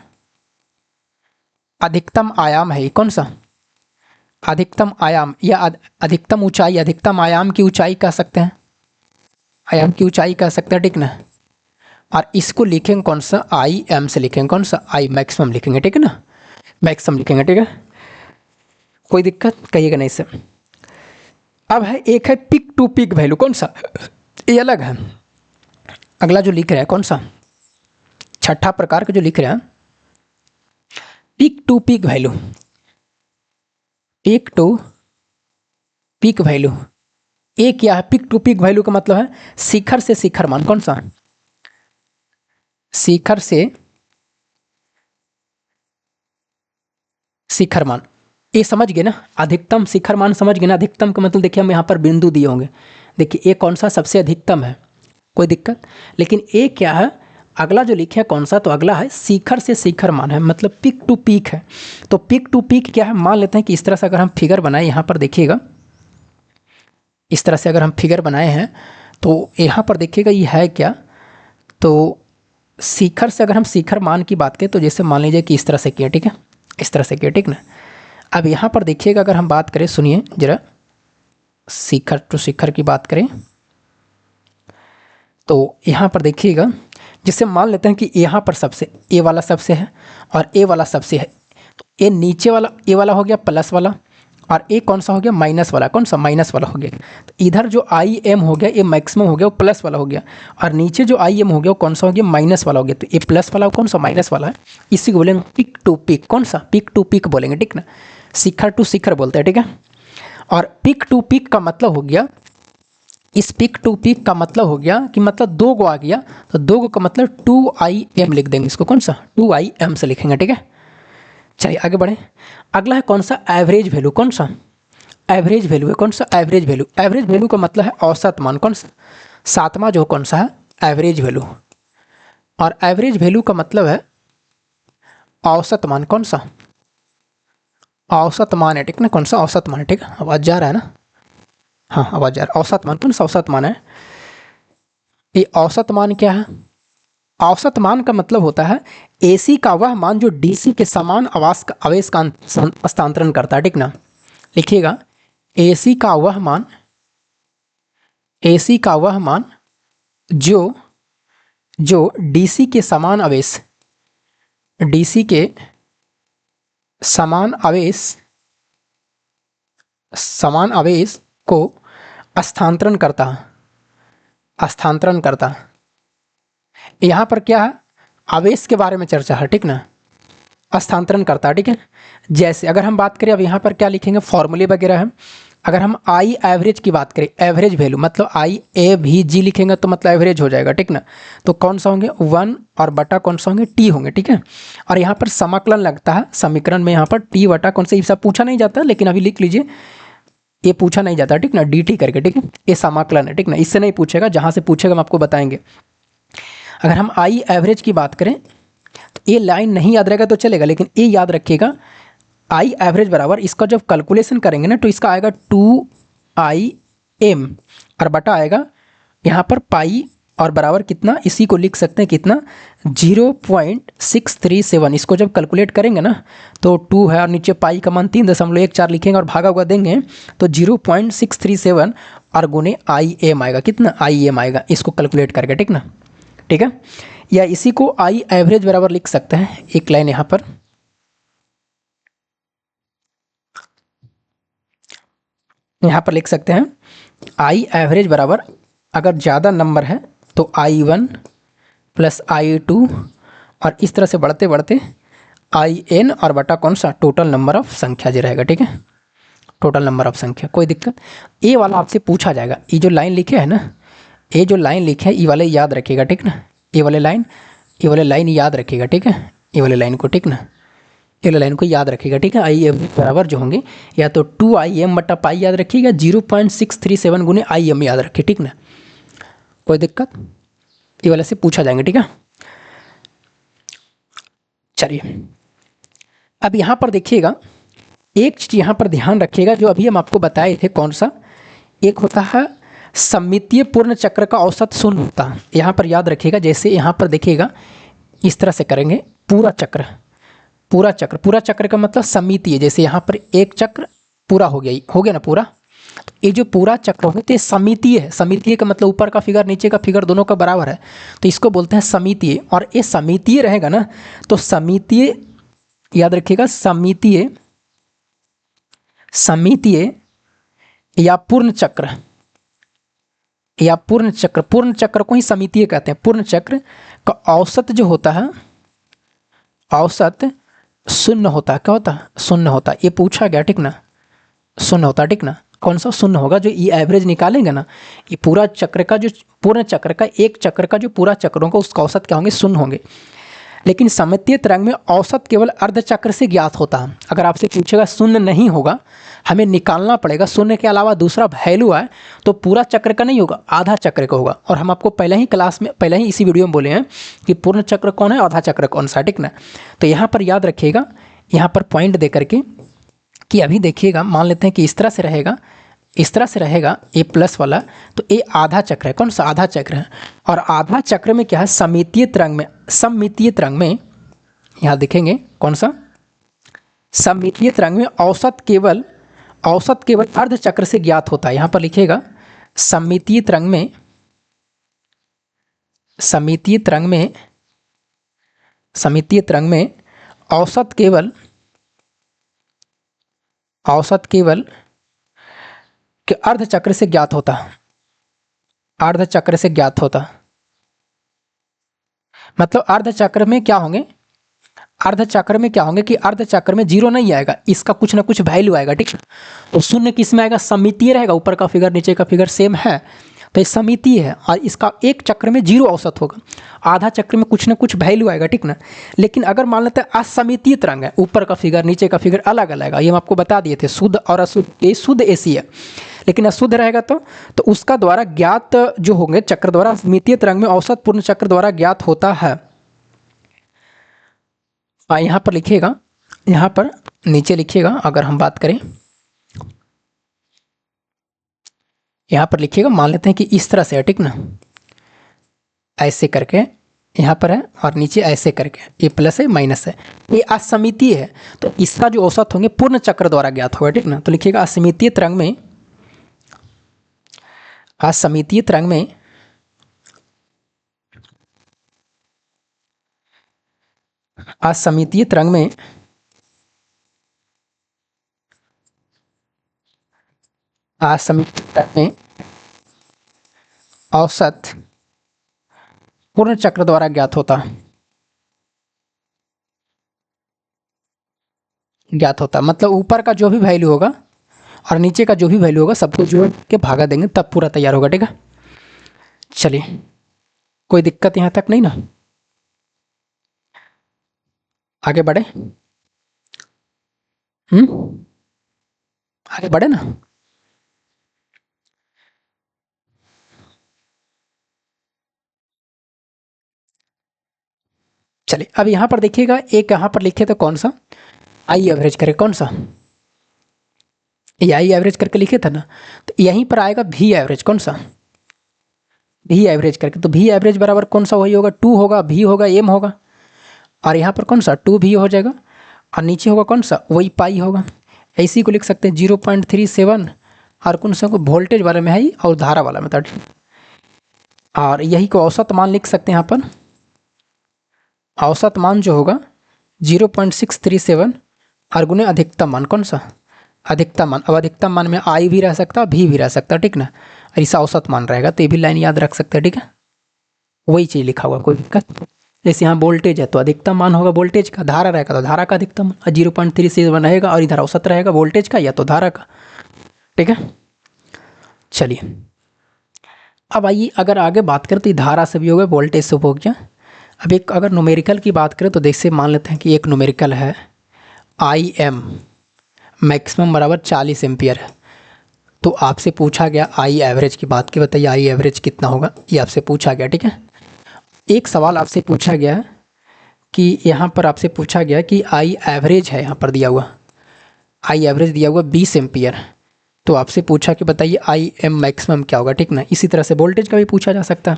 अधिकतम आयाम है, ये कौन सा, अधिकतम आयाम, या अधिकतम ऊंचाई, अधिकतम आयाम की ऊंचाई कह सकते हैं, आयाम की ऊंचाई कह सकते हैं, ठीक ना। और इसको लिखेंगे कौन सा, आई एम से लिखेंगे, कौन सा, आई, मैक्सिमम लिखेंगे, ठीक है ना, मैक्सिमम लिखेंगे, ठीक है। कोई दिक्कत कहिएगा नहीं से। अब है एक है पिक टू पिक वैल्यू, कौन सा, ये अलग है। अगला जो लिख रहा है कौन सा, छठा प्रकार का जो लिख रहा है, peak to peak value, peak to peak value. एक क्या है, पिक टू पिक वैल्यू का मतलब है शिखर से शिखर मान, कौन सा, शिखर से शिखर मान, ये समझ गए ना। अधिकतम शिखर मान समझ गए ना, अधिकतम का मतलब देखिए हम यहाँ पर बिंदु दिए होंगे, देखिए ये कौन सा सबसे अधिकतम है, कोई दिक्कत। लेकिन ये क्या है, अगला जो लिखे है कौन सा, तो अगला है शिखर से शिखर मान है, मतलब पिक टू पीक है। तो पिक टू पीक क्या है, मान लेते हैं कि इस तरह से अगर हम फिगर बनाए, यहाँ पर देखिएगा, इस तरह से अगर हम फिगर बनाए हैं, तो यहाँ पर देखिएगा ये है क्या, तो शिखर से अगर हम शिखर मान की बात करें, तो जैसे मान लीजिए कि इस तरह से किया, ठीक है, इस तरह से किया, ठीक ना। अब यहाँ पर देखिएगा, अगर हम बात करें, सुनिए जरा, शिखर टू शिखर की बात करें, तो यहाँ पर देखिएगा, जिससे मान लेते हैं कि यहाँ पर सबसे ए वाला सबसे है और ए वाला सबसे है, तो ए नीचे वाला, ए वाला हो गया प्लस वाला, और ए कौन सा हो गया, माइनस वाला, कौन सा, माइनस वाला हो गया। तो इधर जो आई एम हो गया, ये मैक्सिमम हो गया, वो प्लस वाला हो गया, और नीचे जो आई एम हो गया, वो कौन सा हो गया, माइनस वाला हो गया। तो ये प्लस वाला कौन सा, माइनस वाला है, इसी को बोलेंगे पिक टू पिक, कौन सा, पिक टू पिक बोलेंगे, ठीक ना, शिखर टू शिखर बोलते हैं, ठीक है। और पिक टू पिक का मतलब हो गया, इस पिक टू पिक का मतलब हो गया कि मतलब दो गो आ गया, तो दो गो का मतलब 2IM लिख देंगे, इसको कौन सा, 2IM से लिखेंगे, ठीक है। चलिए आगे बढ़े। अगला है कौन सा, एवरेज वैल्यू, कौन सा, एवरेज वैल्यू है, कौन सा, एवरेज वैल्यू। एवरेज वैल्यू का मतलब है औसत मान, कौन सा, सातवां जो कौन सा है, एवरेज वैल्यू। और एवरेज वैल्यू का मतलब है औसत मान, कौन सा, औसत मान है, ठीक ना, कौन सा, औसत मान है, ठीक है। आवाज जा रहा है ना, हाँ आवाज जा रहा है। औसत मान, कौन सा औसत मान है, ये औसत मान क्या है, औसत मान का मतलब होता है AC का वह मान जो DC के समान आवेश का हस्तांतरण करता है, ठीक ना। लिखिएगा, AC का वह मान, AC का वह मान जो DC के समान आवेश, DC के समान आवेश को हस्तांतरण करता। यहाँ पर क्या है, आवेश के बारे में चर्चा है, ठीक ना, हस्तांतरण करता है, ठीक है। जैसे अगर हम बात करें, अब यहाँ पर क्या लिखेंगे, फॉर्मूले वगैरह है। अगर हम आई एवरेज की बात करें, एवरेज वैल्यू मतलब IAVG लिखेंगे तो मतलब एवरेज हो जाएगा, ठीक ना। तो कौन सा होंगे, 1 और बटा कौन सा होंगे, T होंगे, ठीक है। और यहाँ पर समाकलन लगता है, समीकरण में यहाँ पर T बटा कौन सा, ये सब पूछा नहीं जाता, लेकिन अभी लिख लीजिए, ये पूछा नहीं जाता, ठीक ना, dt करके, ठीक है, ये समाकलन है, ठीक ना, इससे नहीं पूछेगा, जहाँ से पूछेगा हम आपको बताएंगे। अगर हम आई एवरेज की बात करें तो ये लाइन नहीं याद रहेगा तो चलेगा, लेकिन ये याद रखिएगा, आई एवरेज बराबर, इसका जब कैलकुलेशन करेंगे ना तो इसका आएगा 2im और बटा आएगा यहाँ पर पाई और बराबर कितना, इसी को लिख सकते हैं कितना, 0.637। इसको जब कैलकुलेट करेंगे ना तो 2 है और नीचे पाई का मान 3.14 लिखेंगे और भागा हुआ देंगे तो 0.637 और गुने आई एम आएगा, कितना आई एम आएगा, इसको कैलकुलेट करके, ठीक ना, ठीक है। या इसी को आई एवरेज बराबर लिख सकते हैं, एक लाइन यहाँ पर, यहाँ पर लिख सकते हैं आई एवरेज बराबर, अगर ज़्यादा नंबर है तो I1 प्लस I2 और इस तरह से बढ़ते बढ़ते IN और बटा कौन सा, टोटल नंबर ऑफ संख्या जो रहेगा, ठीक है, टोटल नंबर ऑफ संख्या, कोई दिक्कत। ये वाला आपसे पूछा जाएगा, ये जो लाइन लिखे है ना, ये जो लाइन लिखे है ये वाले याद रखिएगा, ठीक ना, ये वाले लाइन याद रखिएगा, ठीक है, ये वाले लाइन को, ठीक ना, ये वाले लाइन को याद रखिएगा, ठीक है। आई एम बराबर जो होंगे या तो 2im बटा पाई याद रखिएगा, 0.637 गुने IM याद रखिए, ठीक ना, कोई दिक्कत, ये वाले से पूछा जाएंगे, ठीक है। चलिए अब यहाँ पर देखिएगा, एक चीज यहाँ पर ध्यान रखिएगा, जो अभी हम आपको बताए थे, कौन सा, एक होता है सममितीय पूर्ण चक्र का औसत शून्य होता है, यहाँ पर याद रखिएगा। जैसे यहाँ पर देखिएगा इस तरह से करेंगे, पूरा चक्र, पूरा चक्र का मतलब सममितीय, जैसे यहाँ पर एक चक्र पूरा हो गया ना पूरा, ये जो पूरा चक्र होगा तो ये सममितीय है। सममितीय का मतलब ऊपर का फिगर नीचे का फिगर दोनों का बराबर है, तो इसको बोलते हैं सममितीय। और ये सममितीय रहेगा ना तो सममितीय याद रखिएगा, सममितीय या पूर्ण चक्र, पूर्ण चक्र को ही सममितीय कहते हैं। पूर्ण चक्र का औसत जो होता है, औसत शून्य होता है, क्या होता है, शून्य होता है, ये पूछा गया, ठीक ना, शून्य होता है, ठीक ना, कौन सा शून्य होगा, जो ये एवरेज निकालेंगे ना, ये पूरा चक्र का जो, पूर्ण चक्र का, एक चक्र का जो पूरा चक्र होगा उसका औसत क्या होंगे, शून्य होंगे। लेकिन सममितीय तरंग में औसत केवल अर्ध चक्र से ज्ञात होता है। अगर आपसे पूछेगा शून्य नहीं होगा, हमें निकालना पड़ेगा, शून्य के अलावा दूसरा वैल्यू है तो पूरा चक्र का नहीं होगा, आधा चक्र का होगा। और हम आपको पहले ही क्लास में, पहले ही इसी वीडियो में बोले हैं कि पूर्ण चक्र कौन है, आधा चक्र कौन सा, ठीक ना। तो यहाँ पर याद रखिएगा, यहाँ पर पॉइंट दे करके कि अभी देखिएगा, मान लेते हैं कि इस तरह से रहेगा, इस तरह से रहेगा ए प्लस वाला, तो ए आधा चक्र है, कौन सा, आधा चक्र है। और आधा चक्र में क्या है, सममितीय तरंग में यहाँ देखेंगे कौन सा, सममितीय तरंग में औसत केवल अर्ध चक्र से ज्ञात होता है। यहाँ पर लिखिएगा सममितीय तरंग में औसत केवल कि अर्ध चक्र से ज्ञात होता, अर्ध चक्र से ज्ञात होता, मतलब अर्ध चक्र में क्या होंगे, अर्ध चक्र में क्या होंगे कि अर्ध चक्र में जीरो नहीं आएगा, इसका कुछ ना कुछ वैल्यू आएगा, ठीक है। तो शून्य किस में आएगा, सममितीय रहेगा, ऊपर का फिगर नीचे का फिगर सेम है तो ये सममितीय है, और इसका एक चक्र में जीरो औसत होगा, आधा चक्र में कुछ ना कुछ वैल्यू आएगा, ठीक ना। लेकिन अगर मान लेते हैं असममितीय तरंग है, ऊपर का फिगर नीचे का फिगर अलग अलग है, ये हम आपको बता दिए थे, शुद्ध और अशुद्ध, ये शुद्ध एसी है, लेकिन अशुद्ध रहेगा तो उसका द्वारा ज्ञात जो होंगे चक्र द्वारा, सममितीय तरंग में औसत पूर्ण चक्र द्वारा ज्ञात होता है। यहाँ पर लिखिएगा, यहाँ पर नीचे लिखिएगा, अगर हम बात करें यहाँ पर लिखिएगा, मान लेते हैं कि इस तरह से है, ठीक ना, ऐसे करके यहाँ पर है और नीचे ऐसे करके, ये प्लस है माइनस है, ये असममितीय है, तो इसका जो औसत होंगे पूर्ण चक्र द्वारा ज्ञात होगा, ठीक ना। तो लिखिएगा असममितीय तरंग में, असममितीय तरंग में असममितीय तरंग में असममितीय तरंग में औसत पूर्ण चक्र द्वारा ज्ञात होता, मतलब ऊपर का जो भी वैल्यू होगा और नीचे का जो भी वैल्यू होगा सबको जोड़ के भागा देंगे तब पूरा तैयार होगा, ठीक है। चलिए कोई दिक्कत यहाँ तक नहीं ना, आगे बढ़े, आगे बढ़े ना। चलिए अब यहाँ पर देखिएगा, एक यहाँ पर लिखे थे कौन सा, आई एवरेज करे, कौन सा, ये आई एवरेज करके लिखे था ना, तो यहीं पर आएगा भी एवरेज, कौन सा, भी एवरेज करके। तो भी एवरेज बराबर कौन सा वही होगा, 2 होगा, भी होगा, एम होगा, और यहाँ पर कौन सा 2 भी हो जाएगा, और नीचे होगा कौन सा, वही पाई होगा। इसी को लिख सकते हैं 0.37, और कौन सा को वोल्टेज वाले में है और धारा वाला में था, और यही को औसत मान लिख सकते हैं यहाँ पर। औसत मान जो होगा 0.637 और गुने अधिकतम मान, कौन सा, अधिकतम मान। अब अधिकतम मान में आई भी रह सकता, भी रह सकता, ठीक ना, और इसा औसत मान रहेगा, तो ये भी लाइन याद रख सकते हैं, ठीक है। वही चीज़ लिखा हुआ, कोई दिक्कत। जैसे यहाँ वोल्टेज है तो अधिकतम मान होगा वोल्टेज का, धारा रहेगा तो धारा का अधिकतम मान, 0.37 रहेगा, और इधर औसत रहेगा वोल्टेज का या तो धारा का, ठीक है। चलिए अब आइए, अगर आगे बात करें तो धारा से भी हो गया, वोल्टेज से हो गया। अब एक अगर न्यूमेरिकल की बात करें तो जैसे मान लेते हैं कि एक न्यूमेरिकल है आई एम मैक्सिमम बराबर 40 एम्पियर है। तो आपसे पूछा गया आई एवरेज की बात की, बताइए आई एवरेज कितना होगा, ये आपसे पूछा गया, ठीक है। एक सवाल आपसे पूछा गया है कि यहाँ पर आपसे पूछा गया कि आई एवरेज है, यहाँ पर दिया हुआ आई एवरेज दिया हुआ 20 एम्पियर। तो आपसे पूछा कि बताइए आई एम मैक्सिमम क्या होगा, ठीक ना। इसी तरह से वोल्टेज का भी पूछा जा सकता है।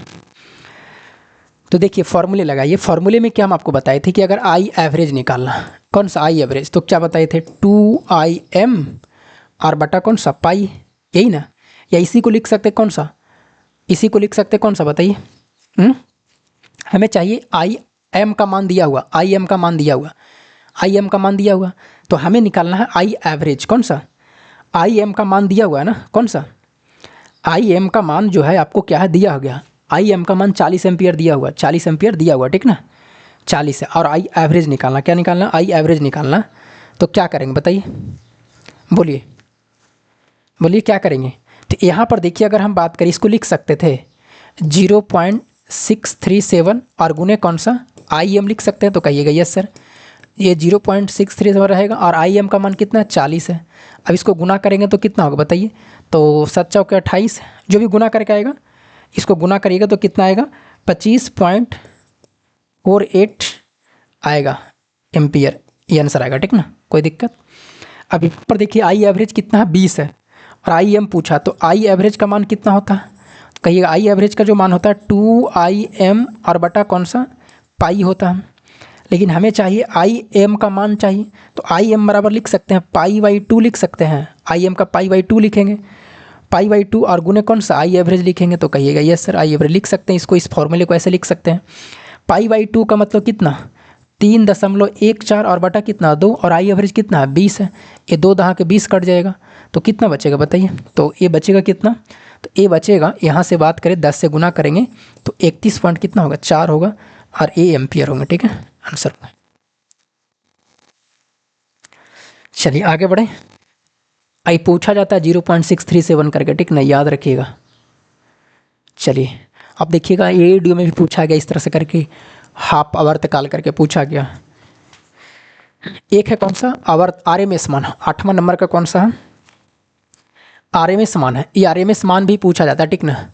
तो देखिए फॉर्मूले लगाइए, फॉर्मूले में क्या हम आपको बताए थे कि अगर आई एवरेज निकालना, कौन सा आई एवरेज, तो क्या बताए थे 2IM और बटा कौन सा पाई, यही ना। या इसी को लिख सकते कौन सा, इसी को लिख सकते कौन सा, बताइए। हमें चाहिए आई एम का मान दिया हुआ, आई एम का मान दिया हुआ, आई एम का मान दिया हुआ, तो हमें निकालना है आई एवरेज, कौन सा, आई एम का मान दिया हुआ है ना, कौन सा, आई एम का मान जो है आपको क्या है दिया हो गया, आई एम का मान 40 एम्पियर दिया हुआ, 40 एम्पियर दिया हुआ, ठीक ना, 40 है। और आई एवरेज निकालना, क्या निकालना, आई एवरेज निकालना। तो क्या करेंगे बताइए, बोलिए बोलिए क्या करेंगे। तो यहाँ पर देखिए अगर हम बात करें, इसको लिख सकते थे 0.637 और गुने कौन सा आई एम लिख सकते हैं, तो कहिएगा यस सर। ये 0.637 रहेगा और आई एम का मान कितना है 40 है। अब इसको गुना करेंगे तो कितना होगा बताइए, तो 7 चौके 28, जो भी गुना करके आएगा इसको गुना करिएगा तो कितना आएगा 25.48 आएगा एम्पियर, ये आंसर आएगा, ठीक ना, कोई दिक्कत। अब यहाँ पर देखिए आई एवरेज कितना है 20 है, और आई एम पूछा, तो आई एवरेज का मान कितना होता है, तो कहिएगा आई एवरेज का जो मान होता है 2IM और बटा कौन सा पाई होता है। लेकिन हमें चाहिए आई एम का मान चाहिए, तो आई एम बराबर लिख सकते हैं पाई/2 लिख सकते हैं, आई एम का पाई/2 लिखेंगे, पाई/2 और गुने कौन सा आई एवरेज लिखेंगे, तो कहिएगा यस सर आई एवरेज लिख सकते हैं। इसको इस फॉर्मूले को ऐसे लिख सकते हैं, पाई/2 का मतलब कितना 3.14 और बटा कितना 2, और आई एवरेज कितना है 20 है। ये 2 दहा के 20 कट जाएगा, तो कितना बचेगा बताइए, तो ये बचेगा कितना, तो ये बचेगा, यहाँ से बात करें 10 से गुना करेंगे तो 31 पॉइंट कितना होगा 4 होगा, और ए एम्पियर होंगे, ठीक है आंसर। चलिए आगे बढ़े। आई पूछा जाता है 0.637 करके, ठीक ना, याद रखिएगा। चलिए अब देखिएगा ये वीडियो में भी पूछा गया इस तरह से करके, हाफ आवर्तकाल करके पूछा गया। एक है कौन सा RMS मान, 8वां नंबर का कौन सा है RMS मान है। ये RMS मान भी पूछा जाता है, ठीक ना,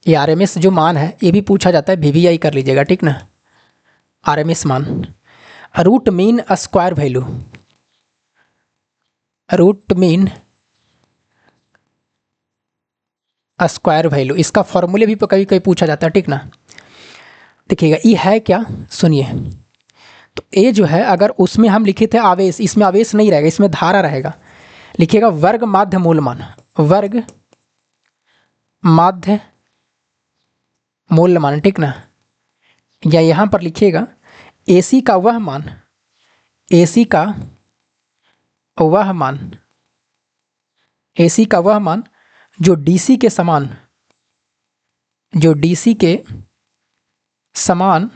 ये RMS जो मान है ये भी पूछा जाता है, VVI कर लीजिएगा, ठीक ना। RMS मान root mean square value, root mean square value, इसका फॉर्मूले भी कभी कभी पूछा जाता है, ठीक ना। देखिएगा ये है क्या, सुनिए, तो ये जो है अगर उसमें हम लिखे थे आवेश, इसमें आवेश नहीं रहेगा, इसमें धारा रहेगा। लिखिएगा वर्ग माध्य मूलमान, वर्ग माध्य मूलमान, ठीक ना। या यहाँ पर लिखिएगा AC का वह मान, AC का वह मान, AC का वह मान जो DC के समान, जो DC के समान,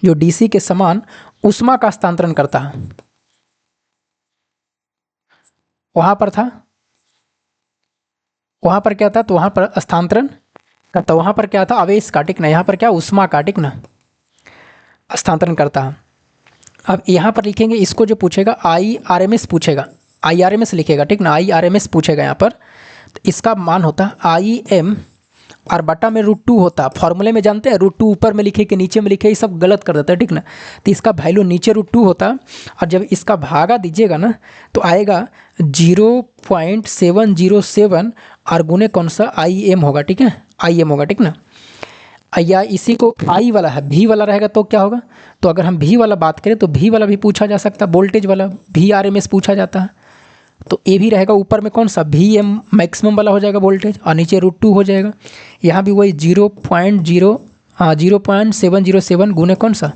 जो DC के समान उष्मा का हस्तांतरण करता है। वहां पर था, वहां पर क्या था, तो वहां पर हस्तांतरण करता, वहां पर क्या था आवेश का, ठीक ना, यहाँ पर क्या उष्मा का, ठीक ना, हस्तांतरण करता है। अब यहाँ पर लिखेंगे, इसको जो पूछेगा IRMS पूछेगा, IRMS लिखेगा, ठीक ना, IRMS पूछेगा यहाँ पर, तो इसका मान होता है IM और बटा में √2 होता। फॉर्मूले में जानते हैं √2 ऊपर में लिखे कि नीचे में लिखे, ये सब गलत कर देता है, ठीक ना। तो इसका वैल्यू नीचे √2 होता और जब इसका भागा दीजिएगा ना तो आएगा 0.707 और गुने कौन सा IM होगा, ठीक है, IM होगा, ठीक ना। या इसी को I वाला है, V वाला रहेगा तो क्या होगा, तो अगर हम V वाला बात करें तो V वाला भी पूछा जा सकता है, वोल्टेज वाला VRMS पूछा जाता है। तो ये भी रहेगा ऊपर में कौन सा VM मैक्सिमम वाला हो जाएगा वोल्टेज और नीचे √2 हो जाएगा। यहाँ भी वही 0.707 गुने कौन सा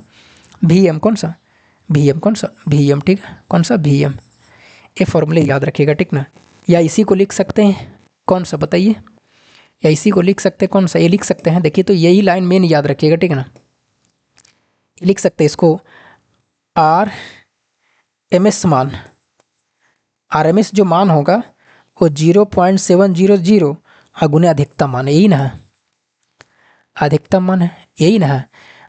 VM, कौन सा VM, कौन सा VM, ठीक है, कौन सा VM। ये फॉर्मूले याद रखिएगा, ठीक ना। या इसी को लिख सकते हैं कौन सा बताइए, या इसी को लिख सकते हैं कौन सा, ये लिख सकते हैं, देखिए तो यही लाइन मेन याद रखिएगा, ठीक है ना। लिख सकते हैं इसको RMS मान, RMS जो मान होगा वो 0.700 और गुने अधिकतम मान, यही ना है, अधिकतम मान है, यही ना है।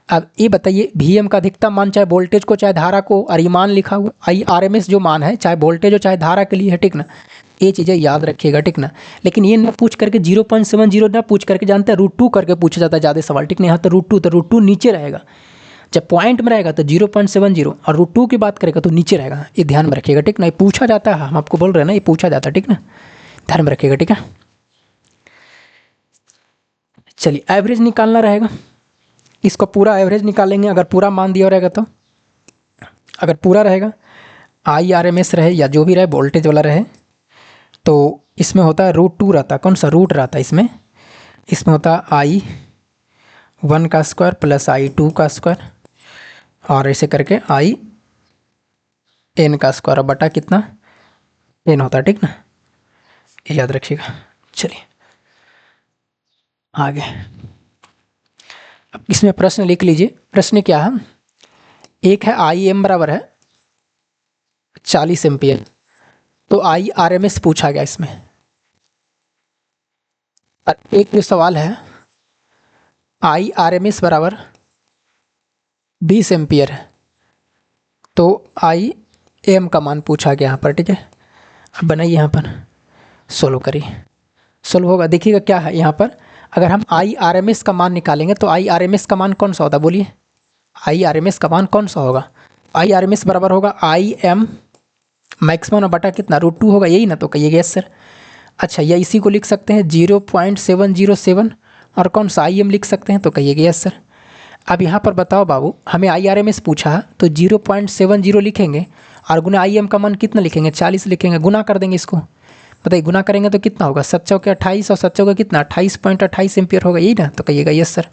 अब ये बताइए VM का अधिकतम मान चाहे वोल्टेज को चाहे धारा को, और ये मान लिखा हुआ RMS जो मान है चाहे वोल्टेज हो चाहे धारा के लिए है, ठीक ना। ये चीज़ें याद रखिएगा, ठीक ना। लेकिन ये ना पूछ करके 0.70 ना पूछ करके, जानते हैं √2 करके पूछा जाता है ज़्यादा सवाल, ठीक ना। यहाँ तो √2 नीचे रहेगा, जब पॉइंट में रहेगा तो 0.70 और √2 की बात करेगा तो नीचे रहेगा, ये ध्यान में रखिएगा, ठीक ना। ये पूछा जाता है, हम आपको बोल रहे हैं ना, ये पूछा जाता है, ठीक ना, ध्यान में रखिएगा, ठीक है। चलिए एवरेज निकालना रहेगा, इसको पूरा एवरेज निकालेंगे। अगर पूरा मान दिया रहेगा तो, अगर पूरा रहेगा IRMS रहे या जो भी रहे वोल्टेज वाला रहे, तो इसमें होता है √2 रहता, कौन सा रूट रहता है इसमें होता है I1 का स्क्वायर प्लस I2 का स्क्वायर और ऐसे करके IN का स्क्वायर और बटा कितना N होता है, ठीक ना, ये याद रखिएगा। चलिए आगे, अब इसमें प्रश्न लिख लीजिए। प्रश्न क्या है, एक है IM बराबर है 40 एम्पियर, तो IRMS पूछा गया इसमें। और एक जो सवाल है IRMS बराबर 20 एम्पियर है, तो IM का मान पूछा गया यहाँ पर, ठीक है। अब बनाइए यहाँ पर, सोल्व करिए, सोल्व होगा। देखिएगा क्या है यहाँ पर, अगर हम IRMS का मान निकालेंगे तो IRMS का मान कौन सा होता, बोलिए IRMS का मान कौन सा होगा। IRMS बराबर होगा IM मैक्सिमम बटा कितना √2 होगा, यही ना, तो कहिएगा यस सर। अच्छा, या इसी को लिख सकते हैं 0.707 और कौन सा IM लिख सकते हैं, तो कहिएगा यस सर। अब यहाँ पर बताओ बाबू, हमें IRMS पूछा है तो 0.70 लिखेंगे और गुना IM का मान कितना लिखेंगे, 40 लिखेंगे, गुना कर देंगे इसको। बताइए गुना करेंगे तो कितना होगा, 7 चौके 28 और 7 चौके कितना 28.28 एम्पियर होगा, यही ना, तो कहिएगा यस सर।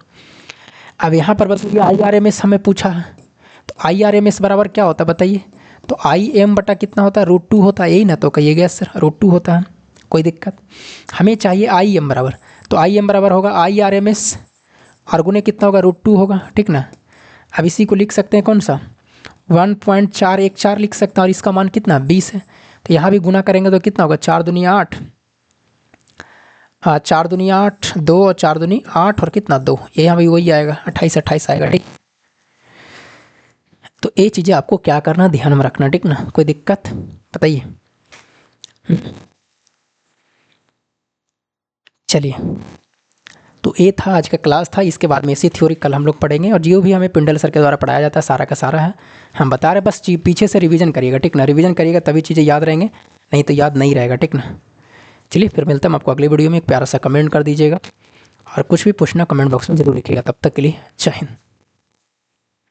अब यहाँ पर बताइए IRMS हमें पूछा है, तो IRMS बराबर क्या होता है बताइए, तो IM बटा कितना होता है √2 होता है, यही ना, तो कहिएगा यस सर, √2 होता है, कोई दिक्कत। हमें चाहिए IM बराबर, तो IM बराबर होगा IRMS और गुने कितना होगा √2 होगा, ठीक ना। अब इसी को लिख सकते हैं कौन सा 1.414 लिख सकते हैं और इसका मान कितना 20 है, तो यहाँ भी गुना करेंगे तो कितना होगा 4 दूनी 8, 4 दूनी 8 2 और 4 दूनी 8 और कितना 2, ये यहाँ भी वही आएगा 28 आएगा, ठीक। तो ये चीज़ें आपको क्या करना ध्यान में रखना, ठीक ना, कोई दिक्कत बताइए। चलिए, तो ये था आज का क्लास था। इसके बाद में इसी थ्योरी कल हम लोग पढ़ेंगे, और जो भी हमें पिंडल सर के द्वारा पढ़ाया जाता है सारा का सारा है हम बता रहे, बस पीछे से रिवीजन करिएगा, ठीक ना, रिवीजन करिएगा तभी चीज़ें याद रहेंगे, नहीं तो याद नहीं रहेगा, ठीक ना। चलिए फिर मिलते हैं आपको अगली वीडियो में, एक प्यारा सा कमेंट कर दीजिएगा और कुछ भी पूछना कमेंट बॉक्स में जरूर लिखिएगा। तब तक के लिए जय हिंद।